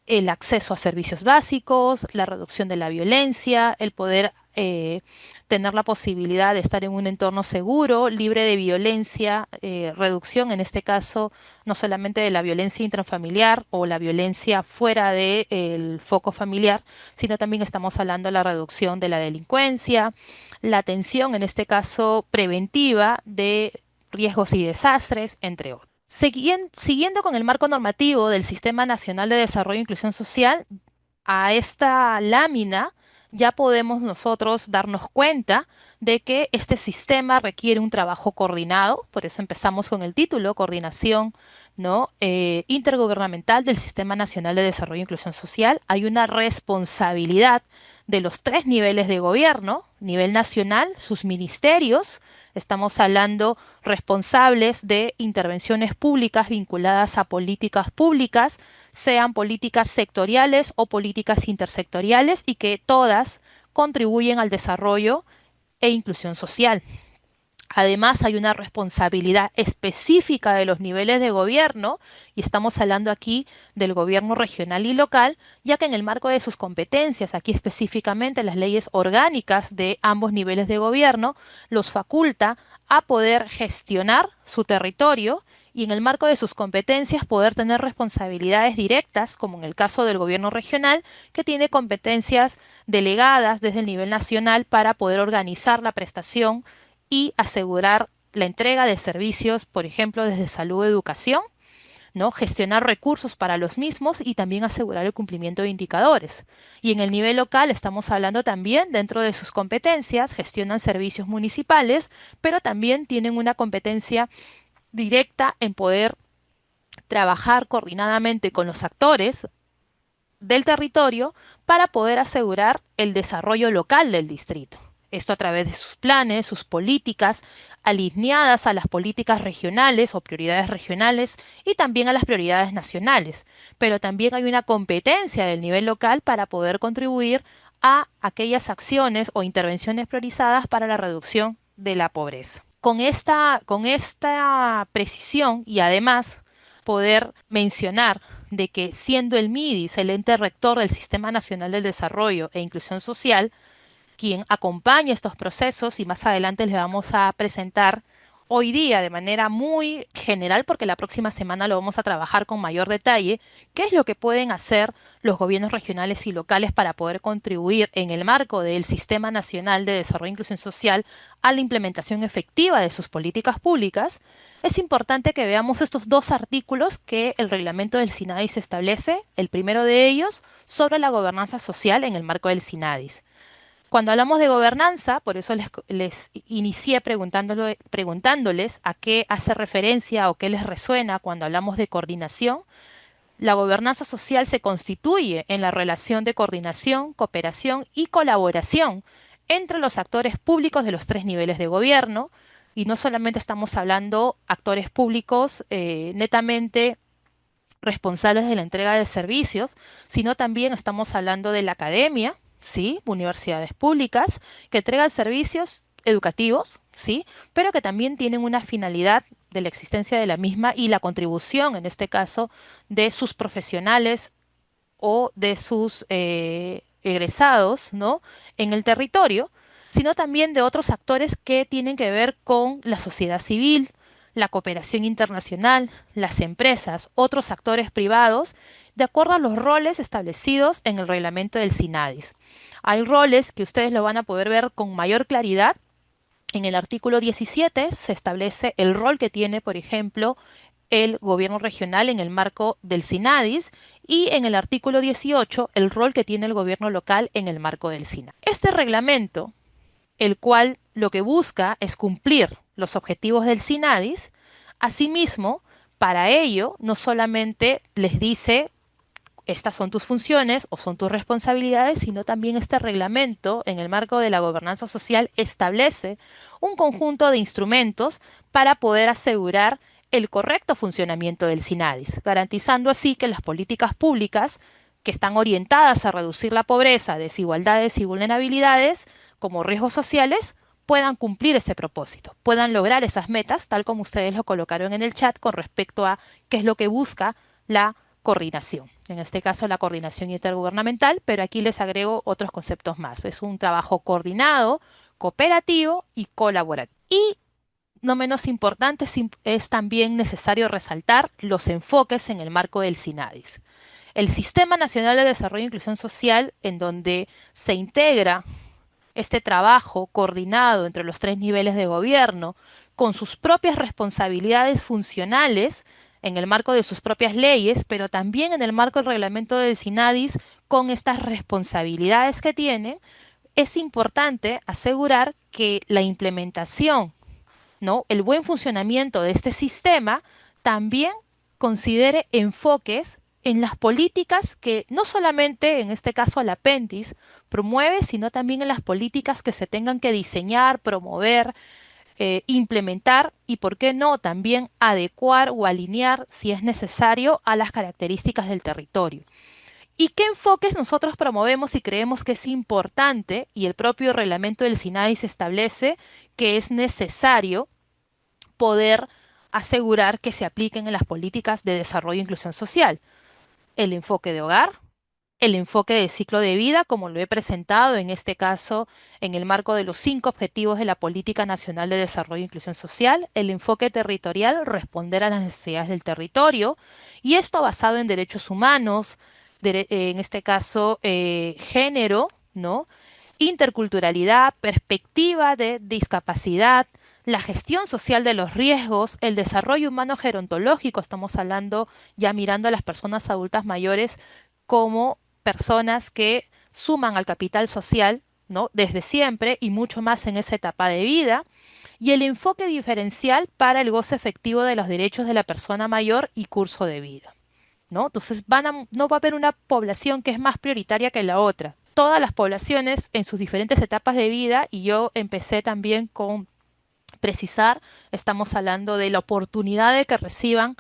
el acceso a servicios básicos, la reducción de la violencia, el poder tener la posibilidad de estar en un entorno seguro, libre de violencia, reducción en este caso no solamente de la violencia intrafamiliar o la violencia fuera del foco familiar, sino también estamos hablando de la reducción de la delincuencia, la atención en este caso preventiva de riesgos y desastres, entre otros. Siguiendo con el marco normativo del Sistema Nacional de Desarrollo e Inclusión Social, a esta lámina ya podemos nosotros darnos cuenta de que este sistema requiere un trabajo coordinado, por eso empezamos con el título, coordinación, ¿no? Intergubernamental del Sistema Nacional de Desarrollo e Inclusión Social. Hay una responsabilidad de los tres niveles de gobierno, nivel nacional, sus ministerios, estamos hablando responsables de intervenciones públicas vinculadas a políticas públicas, sean políticas sectoriales o políticas intersectoriales y que todas contribuyen al desarrollo e inclusión social. Además, hay una responsabilidad específica de los niveles de gobierno, y estamos hablando aquí del gobierno regional y local, ya que en el marco de sus competencias, aquí específicamente las leyes orgánicas de ambos niveles de gobierno, los faculta a poder gestionar su territorio y en el marco de sus competencias poder tener responsabilidades directas, como en el caso del gobierno regional, que tiene competencias delegadas desde el nivel nacional para poder organizar la prestación y asegurar la entrega de servicios, por ejemplo, desde salud o educación, ¿no? Gestionar recursos para los mismos y también asegurar el cumplimiento de indicadores. Y en el nivel local estamos hablando también, dentro de sus competencias, gestionan servicios municipales, pero también tienen una competencia directa en poder trabajar coordinadamente con los actores del territorio para poder asegurar el desarrollo local del distrito. Esto a través de sus planes, sus políticas, alineadas a las políticas regionales o prioridades regionales y también a las prioridades nacionales. Pero también hay una competencia del nivel local para poder contribuir a aquellas acciones o intervenciones priorizadas para la reducción de la pobreza. Con esta precisión y además poder mencionar de que siendo el MIDIS el ente rector del Sistema Nacional del Desarrollo e Inclusión Social, quien acompaña estos procesos y más adelante les vamos a presentar hoy día de manera muy general, porque la próxima semana lo vamos a trabajar con mayor detalle, qué es lo que pueden hacer los gobiernos regionales y locales para poder contribuir en el marco del Sistema Nacional de Desarrollo e Inclusión Social a la implementación efectiva de sus políticas públicas. Es importante que veamos estos dos artículos que el reglamento del SINADIS establece, el primero de ellos sobre la gobernanza social en el marco del SINADIS. Cuando hablamos de gobernanza, por eso les inicié preguntándoles a qué hace referencia o qué les resuena cuando hablamos de coordinación. La gobernanza social se constituye en la relación de coordinación, cooperación y colaboración entre los actores públicos de los tres niveles de gobierno. Y no solamente estamos hablando actores públicos netamente responsables de la entrega de servicios, sino también estamos hablando de la academia, ¿sí? Universidades públicas que entregan servicios educativos, ¿sí? Pero que también tienen una finalidad de la existencia de la misma y la contribución, en este caso, de sus profesionales o de sus egresados, ¿no? En el territorio, sino también de otros actores que tienen que ver con la sociedad civil, la cooperación internacional, las empresas, otros actores privados, de acuerdo a los roles establecidos en el reglamento del SINADIS. Hay roles que ustedes lo van a poder ver con mayor claridad. En el artículo 17 se establece el rol que tiene, por ejemplo, el gobierno regional en el marco del SINADIS y en el artículo 18 el rol que tiene el gobierno local en el marco del SINA. Este reglamento, el cual lo que busca es cumplir los objetivos del SINADIS, asimismo, para ello no solamente les dice estas son tus funciones o son tus responsabilidades, sino también este reglamento en el marco de la gobernanza social establece un conjunto de instrumentos para poder asegurar el correcto funcionamiento del SINADIS, garantizando así que las políticas públicas que están orientadas a reducir la pobreza, desigualdades y vulnerabilidades como riesgos sociales puedan cumplir ese propósito, puedan lograr esas metas, tal como ustedes lo colocaron en el chat con respecto a qué es lo que busca la coordinación. En este caso, la coordinación intergubernamental, pero aquí les agrego otros conceptos más. Es un trabajo coordinado, cooperativo y colaborativo. Y no menos importante, es también necesario resaltar los enfoques en el marco del SINADIS. El Sistema Nacional de Desarrollo e Inclusión Social, en donde se integra este trabajo coordinado entre los tres niveles de gobierno, con sus propias responsabilidades funcionales en el marco de sus propias leyes, pero también en el marco del reglamento del SINADIS, con estas responsabilidades que tienen, es importante asegurar que la implementación, ¿no? El buen funcionamiento de este sistema también considere enfoques en las políticas que no solamente, en este caso, el apéndice promueve, sino también en las políticas que se tengan que diseñar, promover, implementar y, por qué no, también adecuar o alinear, si es necesario, a las características del territorio. ¿Y qué enfoques nosotros promovemos y creemos que es importante? Y el propio reglamento del SINADIS establece que es necesario poder asegurar que se apliquen en las políticas de desarrollo e inclusión social. El enfoque de hogar, el enfoque de ciclo de vida, como lo he presentado en este caso en el marco de los 5 objetivos de la Política Nacional de Desarrollo e Inclusión Social, el enfoque territorial, responder a las necesidades del territorio, y esto basado en derechos humanos, en este caso género, ¿no? Interculturalidad, perspectiva de discapacidad, la gestión social de los riesgos, el desarrollo humano gerontológico, estamos hablando ya mirando a las personas adultas mayores como personas que suman al capital social, ¿no? Desde siempre y mucho más en esa etapa de vida, y el enfoque diferencial para el goce efectivo de los derechos de la persona mayor y curso de vida, ¿no? Entonces no va a haber una población que es más prioritaria que la otra. Todas las poblaciones en sus diferentes etapas de vida, y yo empecé también con precisar, estamos hablando de la oportunidad de que reciban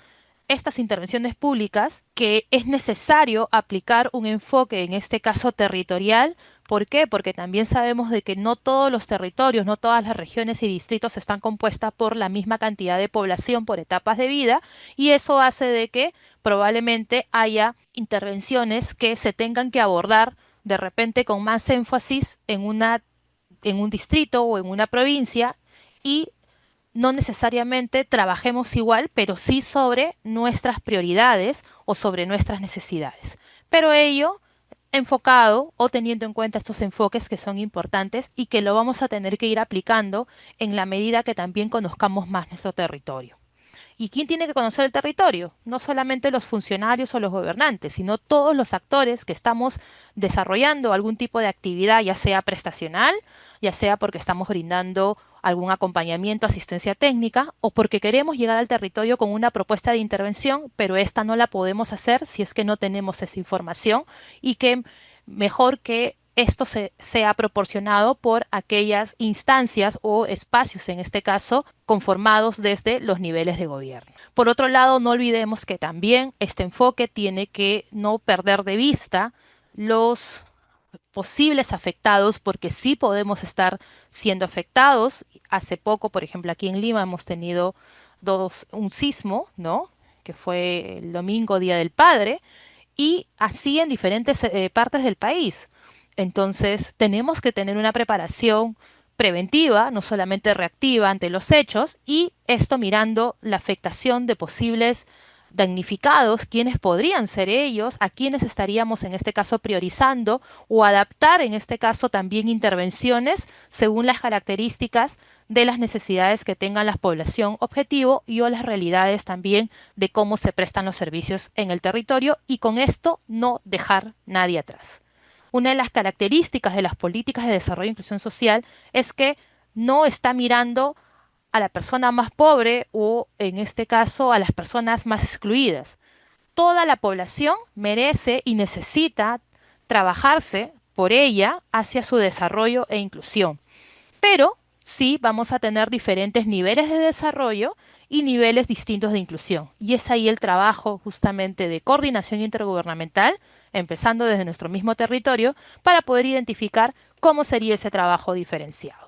estas intervenciones públicas, que es necesario aplicar un enfoque, en este caso territorial. ¿Por qué? Porque también sabemos de que no todos los territorios, no todas las regiones y distritos están compuestas por la misma cantidad de población por etapas de vida, y eso hace de que probablemente haya intervenciones que se tengan que abordar de repente con más énfasis en un distrito o en una provincia, y no necesariamente trabajemos igual, pero sí sobre nuestras prioridades o sobre nuestras necesidades. Pero ello enfocado o teniendo en cuenta estos enfoques que son importantes y que lo vamos a tener que ir aplicando en la medida que también conozcamos más nuestro territorio. ¿Y quién tiene que conocer el territorio? No solamente los funcionarios o los gobernantes, sino todos los actores que estamos desarrollando algún tipo de actividad, ya sea prestacional, ya sea porque estamos brindando algún acompañamiento, asistencia técnica, o porque queremos llegar al territorio con una propuesta de intervención, pero esta no la podemos hacer si es que no tenemos esa información, y que mejor que esto sea proporcionado por aquellas instancias o espacios, en este caso, conformados desde los niveles de gobierno. Por otro lado, no olvidemos que también este enfoque tiene que no perder de vista los posibles afectados, porque sí podemos estar siendo afectados. Hace poco, por ejemplo, aquí en Lima hemos tenido un sismo, ¿no? Que fue el domingo, Día del Padre, y así en diferentes partes del país. Entonces, tenemos que tener una preparación preventiva, no solamente reactiva ante los hechos, y esto mirando la afectación de posibles damnificados, quiénes podrían ser ellos, a quienes estaríamos en este caso priorizando o adaptar en este caso también intervenciones según las características de las necesidades que tengan la población objetivo y o las realidades también de cómo se prestan los servicios en el territorio y con esto no dejar nadie atrás. Una de las características de las políticas de desarrollo e inclusión social es que no está mirando a la persona más pobre o, en este caso, a las personas más excluidas. Toda la población merece y necesita trabajarse por ella hacia su desarrollo e inclusión. Pero sí vamos a tener diferentes niveles de desarrollo y niveles distintos de inclusión. Y es ahí el trabajo justamente de coordinación intergubernamental, empezando desde nuestro mismo territorio, para poder identificar cómo sería ese trabajo diferenciado.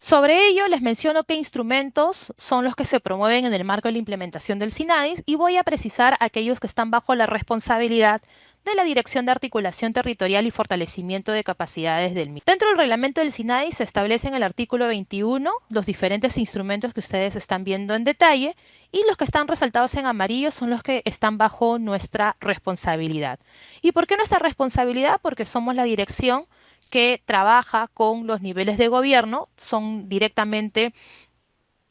Sobre ello, les menciono qué instrumentos son los que se promueven en el marco de la implementación del SINADIS y voy a precisar aquellos que están bajo la responsabilidad de la Dirección de Articulación Territorial y Fortalecimiento de Capacidades del MIT. Dentro del reglamento del SINADIS se establece en el artículo 21 los diferentes instrumentos que ustedes están viendo en detalle y los que están resaltados en amarillo son los que están bajo nuestra responsabilidad. ¿Y por qué nuestra responsabilidad? Porque somos la dirección que trabaja con los niveles de gobierno, son directamente,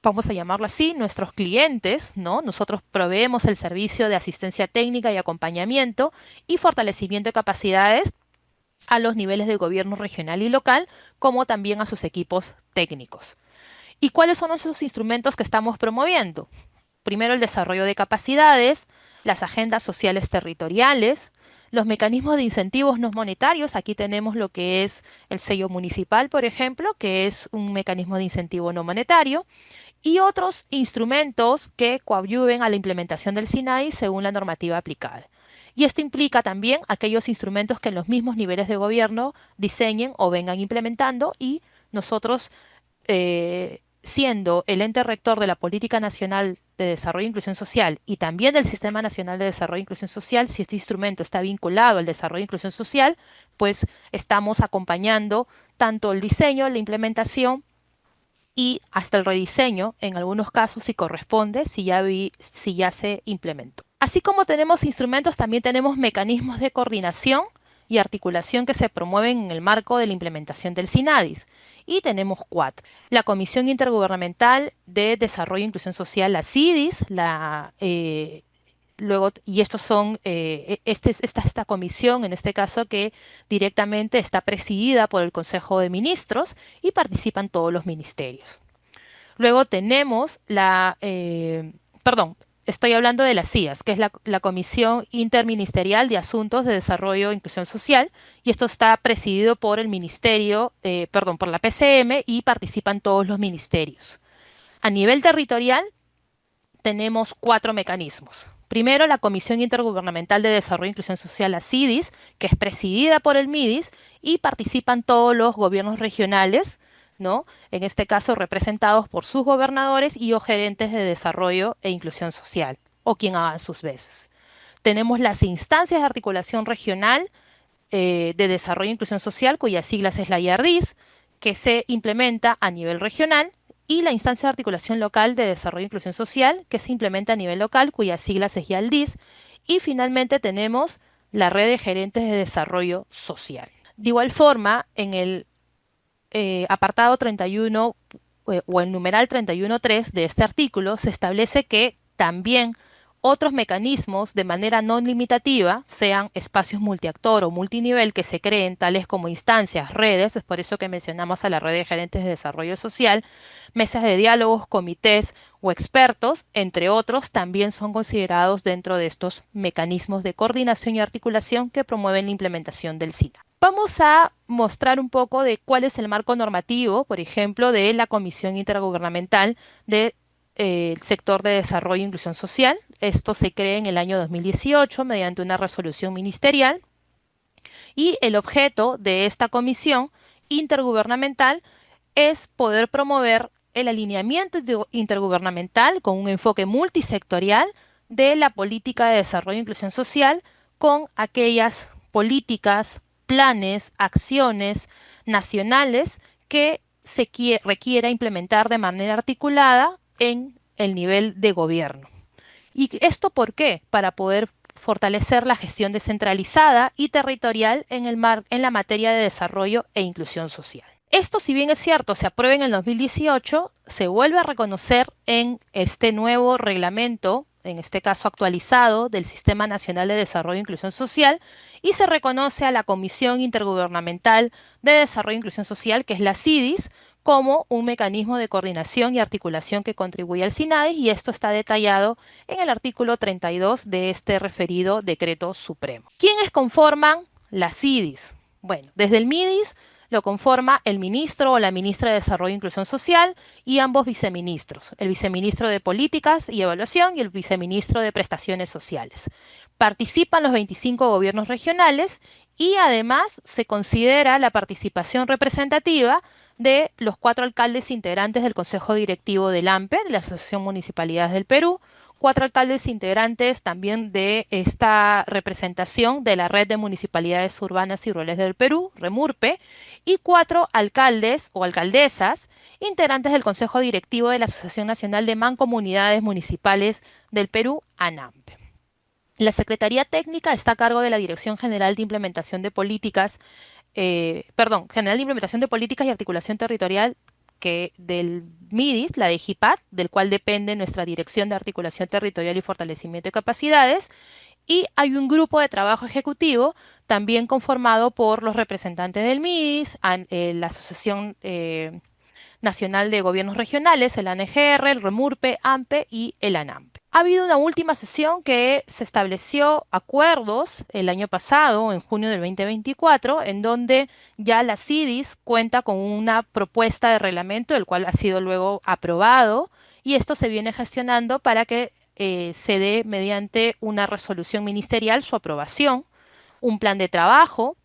vamos a llamarlo así, nuestros clientes, ¿no? Nosotros proveemos el servicio de asistencia técnica y acompañamiento y fortalecimiento de capacidades a los niveles de gobierno regional y local, como también a sus equipos técnicos. ¿Y cuáles son esos instrumentos que estamos promoviendo? Primero, el desarrollo de capacidades, las agendas sociales territoriales, los mecanismos de incentivos no monetarios. Aquí tenemos lo que es el sello municipal, por ejemplo, que es un mecanismo de incentivo no monetario, y otros instrumentos que coadyuven a la implementación del SINAI según la normativa aplicada. Y esto implica también aquellos instrumentos que en los mismos niveles de gobierno diseñen o vengan implementando y nosotros siendo el ente rector de la Política Nacional de Desarrollo e Inclusión Social y también del Sistema Nacional de Desarrollo e Inclusión Social, si este instrumento está vinculado al desarrollo e inclusión social, pues estamos acompañando tanto el diseño, la implementación y hasta el rediseño, en algunos casos si corresponde, si ya se implementó. Así como tenemos instrumentos, también tenemos mecanismos de coordinación y articulación que se promueven en el marco de la implementación del SINADIS. Y tenemos cuatro. La Comisión Intergubernamental de Desarrollo e Inclusión Social, la CIDIS, luego, y estos son, esta comisión, en este caso, que directamente está presidida por el Consejo de Ministros y participan todos los ministerios. Luego tenemos perdón, estoy hablando de la CIAS, que es la Comisión Interministerial de Asuntos de Desarrollo e Inclusión Social, y esto está presidido por el Ministerio, perdón, por la PCM y participan todos los ministerios. A nivel territorial tenemos cuatro mecanismos. Primero, la Comisión Intergubernamental de Desarrollo e Inclusión Social, la CIDIS, que es presidida por el MIDIS y participan todos los gobiernos regionales, ¿no? En este caso representados por sus gobernadores y o gerentes de desarrollo e inclusión social, o quien hagan sus veces. Tenemos las instancias de articulación regional de desarrollo e inclusión social, cuyas siglas es la IARDIS, que se implementa a nivel regional, y la instancia de articulación local de desarrollo e inclusión social, que se implementa a nivel local, cuyas siglas es YALDIS, y finalmente tenemos la red de gerentes de desarrollo social. De igual forma, en el apartado 31 o el numeral 31.3 de este artículo se establece que también otros mecanismos de manera no limitativa, sean espacios multiactor o multinivel que se creen, tales como instancias, redes, es por eso que mencionamos a la red de gerentes de desarrollo social, mesas de diálogos, comités o expertos, entre otros, también son considerados dentro de estos mecanismos de coordinación y articulación que promueven la implementación del SINA. Vamos a mostrar un poco de cuál es el marco normativo, por ejemplo, de la Comisión Intergubernamental del sector de desarrollo e inclusión social. Esto se crea en el año 2018 mediante una resolución ministerial y el objeto de esta comisión intergubernamental es poder promover el alineamiento intergubernamental con un enfoque multisectorial de la política de desarrollo e inclusión social con aquellas políticas, planes, acciones nacionales que requiera implementar de manera articulada en el nivel de gobierno. ¿Y esto por qué? Para poder fortalecer la gestión descentralizada y territorial en la materia de desarrollo e inclusión social. Esto, si bien es cierto, se aprueba en el 2018, se vuelve a reconocer en este nuevo reglamento, en este caso actualizado, del Sistema Nacional de Desarrollo e Inclusión Social, y se reconoce a la Comisión Intergubernamental de Desarrollo e Inclusión Social, que es la CIDIS, como un mecanismo de coordinación y articulación que contribuye al SINADIS, y esto está detallado en el artículo 32 de este referido decreto supremo. ¿Quiénes conforman la CIDIS? Bueno, desde el MIDIS lo conforma el ministro o la ministra de Desarrollo e Inclusión Social y ambos viceministros, el viceministro de Políticas y Evaluación y el viceministro de Prestaciones Sociales. Participan los 25 gobiernos regionales y además se considera la participación representativa de los 4 alcaldes integrantes del Consejo Directivo del AMPE, de la Asociación Municipalidades del Perú, 4 alcaldes integrantes también de esta representación de la Red de Municipalidades Urbanas y Rurales del Perú, REMURPE, y 4 alcaldes o alcaldesas integrantes del Consejo Directivo de la Asociación Nacional de Mancomunidades Municipales del Perú, ANAMPE. La Secretaría Técnica está a cargo de la Dirección General de Implementación de Políticas, General de Implementación de Políticas y Articulación Territorial que del MIDIS, la de GIPAD, del cual depende nuestra Dirección de Articulación Territorial y Fortalecimiento de Capacidades, y hay un grupo de trabajo ejecutivo también conformado por los representantes del MIDIS, la Asociación Nacional de Gobiernos Regionales, el ANGR, el REMURPE, AMPE y el ANAMPE. Ha habido una última sesión que se estableció acuerdos el año pasado, en junio del 2024, en donde ya la CIDIS cuenta con una propuesta de reglamento, el cual ha sido luego aprobado, y esto se viene gestionando para que se dé mediante una resolución ministerial su aprobación, un plan de trabajo.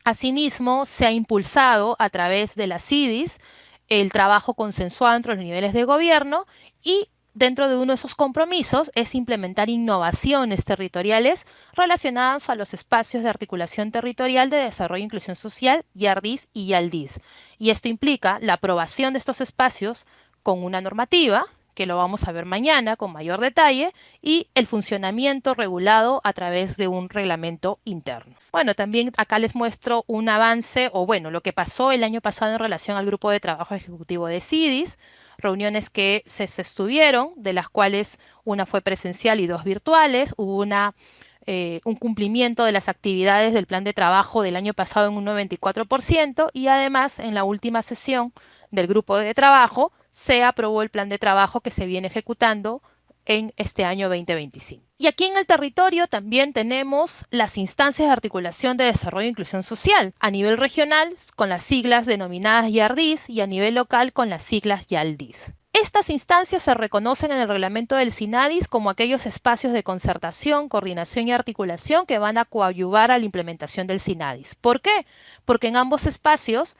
Asimismo, se ha impulsado a través de la CIDIS el trabajo consensuado entre los niveles de gobierno y dentro de uno de esos compromisos es implementar innovaciones territoriales relacionadas a los espacios de articulación territorial de desarrollo e inclusión social, YARDIS y YALDIS. Y esto implica la aprobación de estos espacios con una normativa, que lo vamos a ver mañana con mayor detalle, y el funcionamiento regulado a través de un reglamento interno. Bueno, también acá les muestro un avance, o bueno, lo que pasó el año pasado en relación al grupo de trabajo ejecutivo de CIDIS, reuniones que se sostuvieron, de las cuales una fue presencial y 2 virtuales, hubo un cumplimiento de las actividades del plan de trabajo del año pasado en un 94% y además en la última sesión del grupo de trabajo se aprobó el plan de trabajo que se viene ejecutando en este año 2025. Y aquí en el territorio también tenemos las instancias de articulación de desarrollo e inclusión social, a nivel regional con las siglas denominadas YARDIS y a nivel local con las siglas YALDIS. Estas instancias se reconocen en el reglamento del SINADIS como aquellos espacios de concertación, coordinación y articulación que van a coadyuvar a la implementación del SINADIS. ¿Por qué? Porque en ambos espacios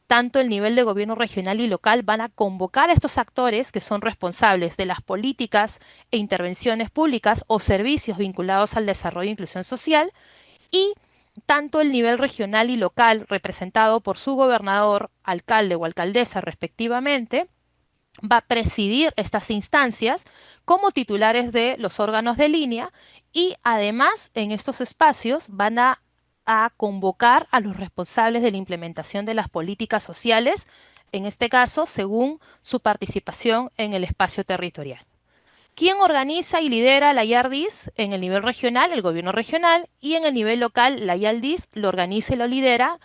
tanto el nivel de gobierno regional y local van a convocar a estos actores que son responsables de las políticas e intervenciones públicas o servicios vinculados al desarrollo e inclusión social y tanto el nivel regional y local representado por su gobernador, alcalde o alcaldesa respectivamente va a presidir estas instancias como titulares de los órganos de línea y además en estos espacios van a convocar a los responsables de la implementación de las políticas sociales, en este caso, según su participación en el espacio territorial. ¿Quién organiza y lidera la YARDIS? En el nivel regional, el gobierno regional, y en el nivel local, la YALDIS lo organiza y lo lidera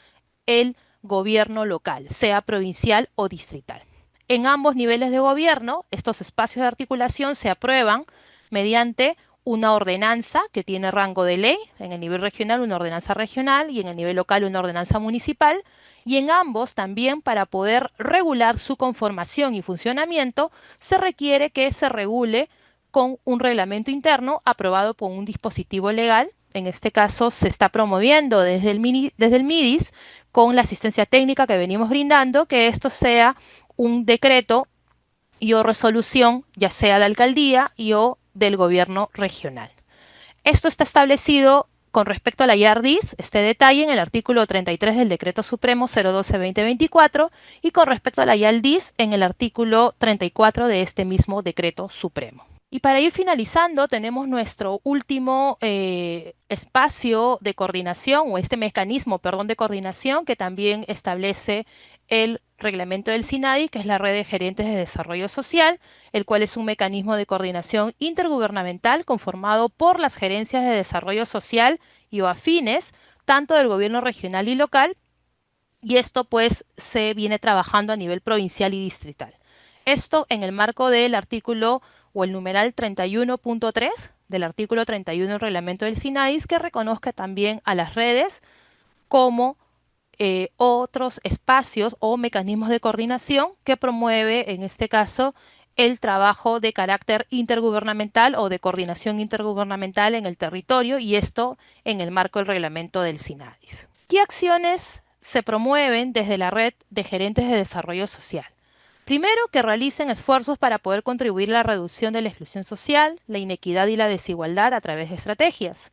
el gobierno local, sea provincial o distrital. En ambos niveles de gobierno, estos espacios de articulación se aprueban mediante una ordenanza que tiene rango de ley, en el nivel regional una ordenanza regional y en el nivel local una ordenanza municipal, y en ambos también para poder regular su conformación y funcionamiento se requiere que se regule con un reglamento interno aprobado por un dispositivo legal. En este caso se está promoviendo desde el MIDIS con la asistencia técnica que venimos brindando, que esto sea un decreto y o resolución, ya sea de alcaldía y o del gobierno regional. Esto está establecido Con respecto a la YARDIS, este detalle en el artículo 33 del Decreto Supremo 012-2024 y con respecto a la YALDIS en el artículo 34 de este mismo Decreto Supremo. Y para ir finalizando, tenemos nuestro último espacio de coordinación, o este mecanismo, perdón, de coordinación que también establece el reglamento del SINADI, que es la Red de Gerentes de Desarrollo Social, el cual es un mecanismo de coordinación intergubernamental conformado por las gerencias de desarrollo social y o afines, tanto del gobierno regional y local, y esto pues se viene trabajando a nivel provincial y distrital. Esto en el marco del artículo o el numeral 31.3 del artículo 31 del reglamento del SINADIS, que reconozca también a las redes como otros espacios o mecanismos de coordinación que promueve, en este caso, el trabajo de carácter intergubernamental o de coordinación intergubernamental en el territorio, y esto en el marco del reglamento del SINADIS. ¿Qué acciones se promueven desde la red de gerentes de desarrollo social? Primero, que realicen esfuerzos para poder contribuir a la reducción de la exclusión social, la inequidad y la desigualdad a través de estrategias.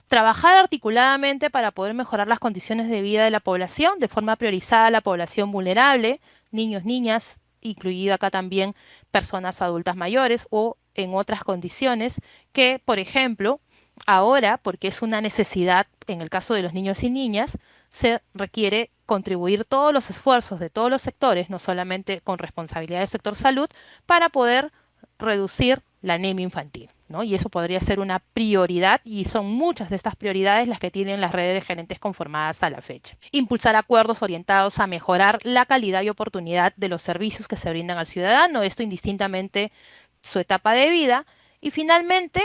Trabajar articuladamente para poder mejorar las condiciones de vida de la población, de forma priorizada a la población vulnerable, niños, niñas, incluida acá también personas adultas mayores o en otras condiciones que, por ejemplo, ahora, porque es una necesidad en el caso de los niños y niñas, se requiere contribuir todos los esfuerzos de todos los sectores, no solamente con responsabilidad del sector salud, para poder reducir la anemia infantil, ¿no? Y eso podría ser una prioridad, y son muchas de estas prioridades las que tienen las redes de gerentes conformadas a la fecha. Impulsar acuerdos orientados a mejorar la calidad y oportunidad de los servicios que se brindan al ciudadano, esto indistintamente su etapa de vida. Y finalmente,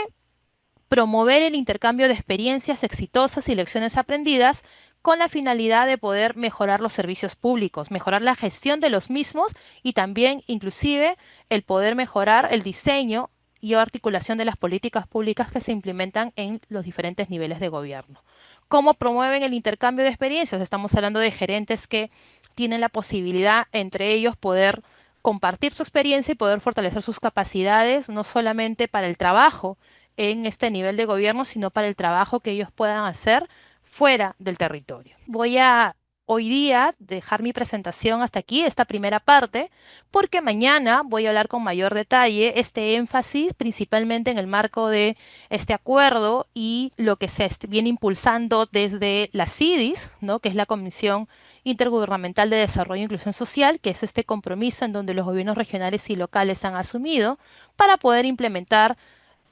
promover el intercambio de experiencias exitosas y lecciones aprendidas con la finalidad de poder mejorar los servicios públicos, mejorar la gestión de los mismos y también inclusive el poder mejorar el diseño y articulación de las políticas públicas que se implementan en los diferentes niveles de gobierno. ¿Cómo promueven el intercambio de experiencias? Estamos hablando de gerentes que tienen la posibilidad entre ellos poder compartir su experiencia y poder fortalecer sus capacidades, no solamente para el trabajo en este nivel de gobierno, sino para el trabajo que ellos puedan hacer fuera del territorio. Voy a hoy día dejar mi presentación hasta aquí, esta primera parte, porque mañana voy a hablar con mayor detalle este énfasis, principalmente en el marco de este acuerdo y lo que se viene impulsando desde la CIDIS, ¿no? Que es la Comisión Intergubernamental de Desarrollo e Inclusión Social, que es este compromiso en donde los gobiernos regionales y locales han asumido para poder implementar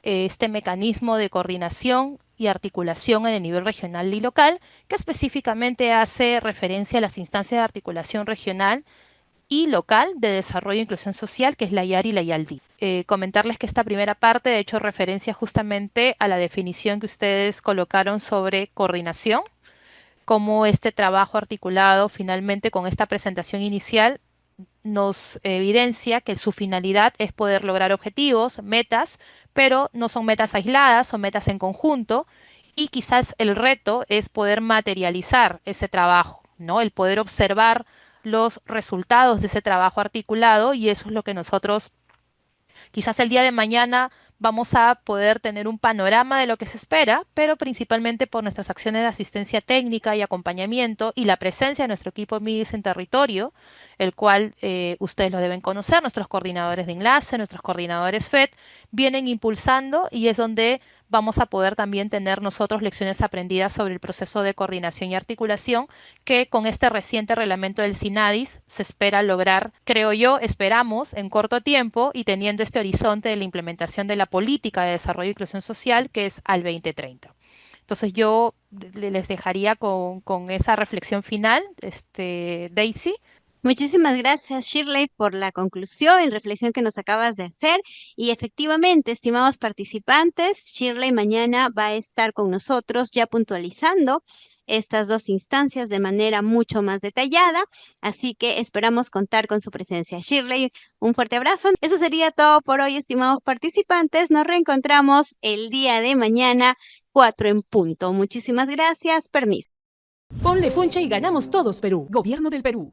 este mecanismo de coordinación y articulación en el nivel regional y local, que específicamente hace referencia a las instancias de articulación regional y local de desarrollo e inclusión social, que es la YAR y la YALDI. Comentarles que esta primera parte ha hecho referencia justamente a la definición que ustedes colocaron sobre coordinación, cómo este trabajo articulado finalmente con esta presentación inicial nos evidencia que su finalidad es poder lograr objetivos, metas, pero no son metas aisladas, son metas en conjunto, y quizás el reto es poder materializar ese trabajo, ¿no? El poder observar los resultados de ese trabajo articulado, y eso es lo que nosotros quizás el día de mañana vamos a poder tener un panorama de lo que se espera, pero principalmente por nuestras acciones de asistencia técnica y acompañamiento y la presencia de nuestro equipo MIDIS en territorio, el cual ustedes lo deben conocer, nuestros coordinadores de enlace, nuestros coordinadores FED, vienen impulsando, y es donde vamos a poder también tener nosotros lecciones aprendidas sobre el proceso de coordinación y articulación que con este reciente reglamento del SINADIS se espera lograr, creo yo, esperamos en corto tiempo, y teniendo este horizonte de la implementación de la política de desarrollo e inclusión social, que es al 2030. Entonces yo les dejaría con esa reflexión final, Daisy. Muchísimas gracias, Shirley, por la conclusión y reflexión que nos acabas de hacer. Y efectivamente, estimados participantes, Shirley mañana va a estar con nosotros ya puntualizando estas dos instancias de manera mucho más detallada, así que esperamos contar con su presencia. Shirley, un fuerte abrazo. Eso sería todo por hoy, estimados participantes. Nos reencontramos el día de mañana, 4 en punto. Muchísimas gracias. Permiso. Ponle punche y ganamos todos, Perú. Gobierno del Perú.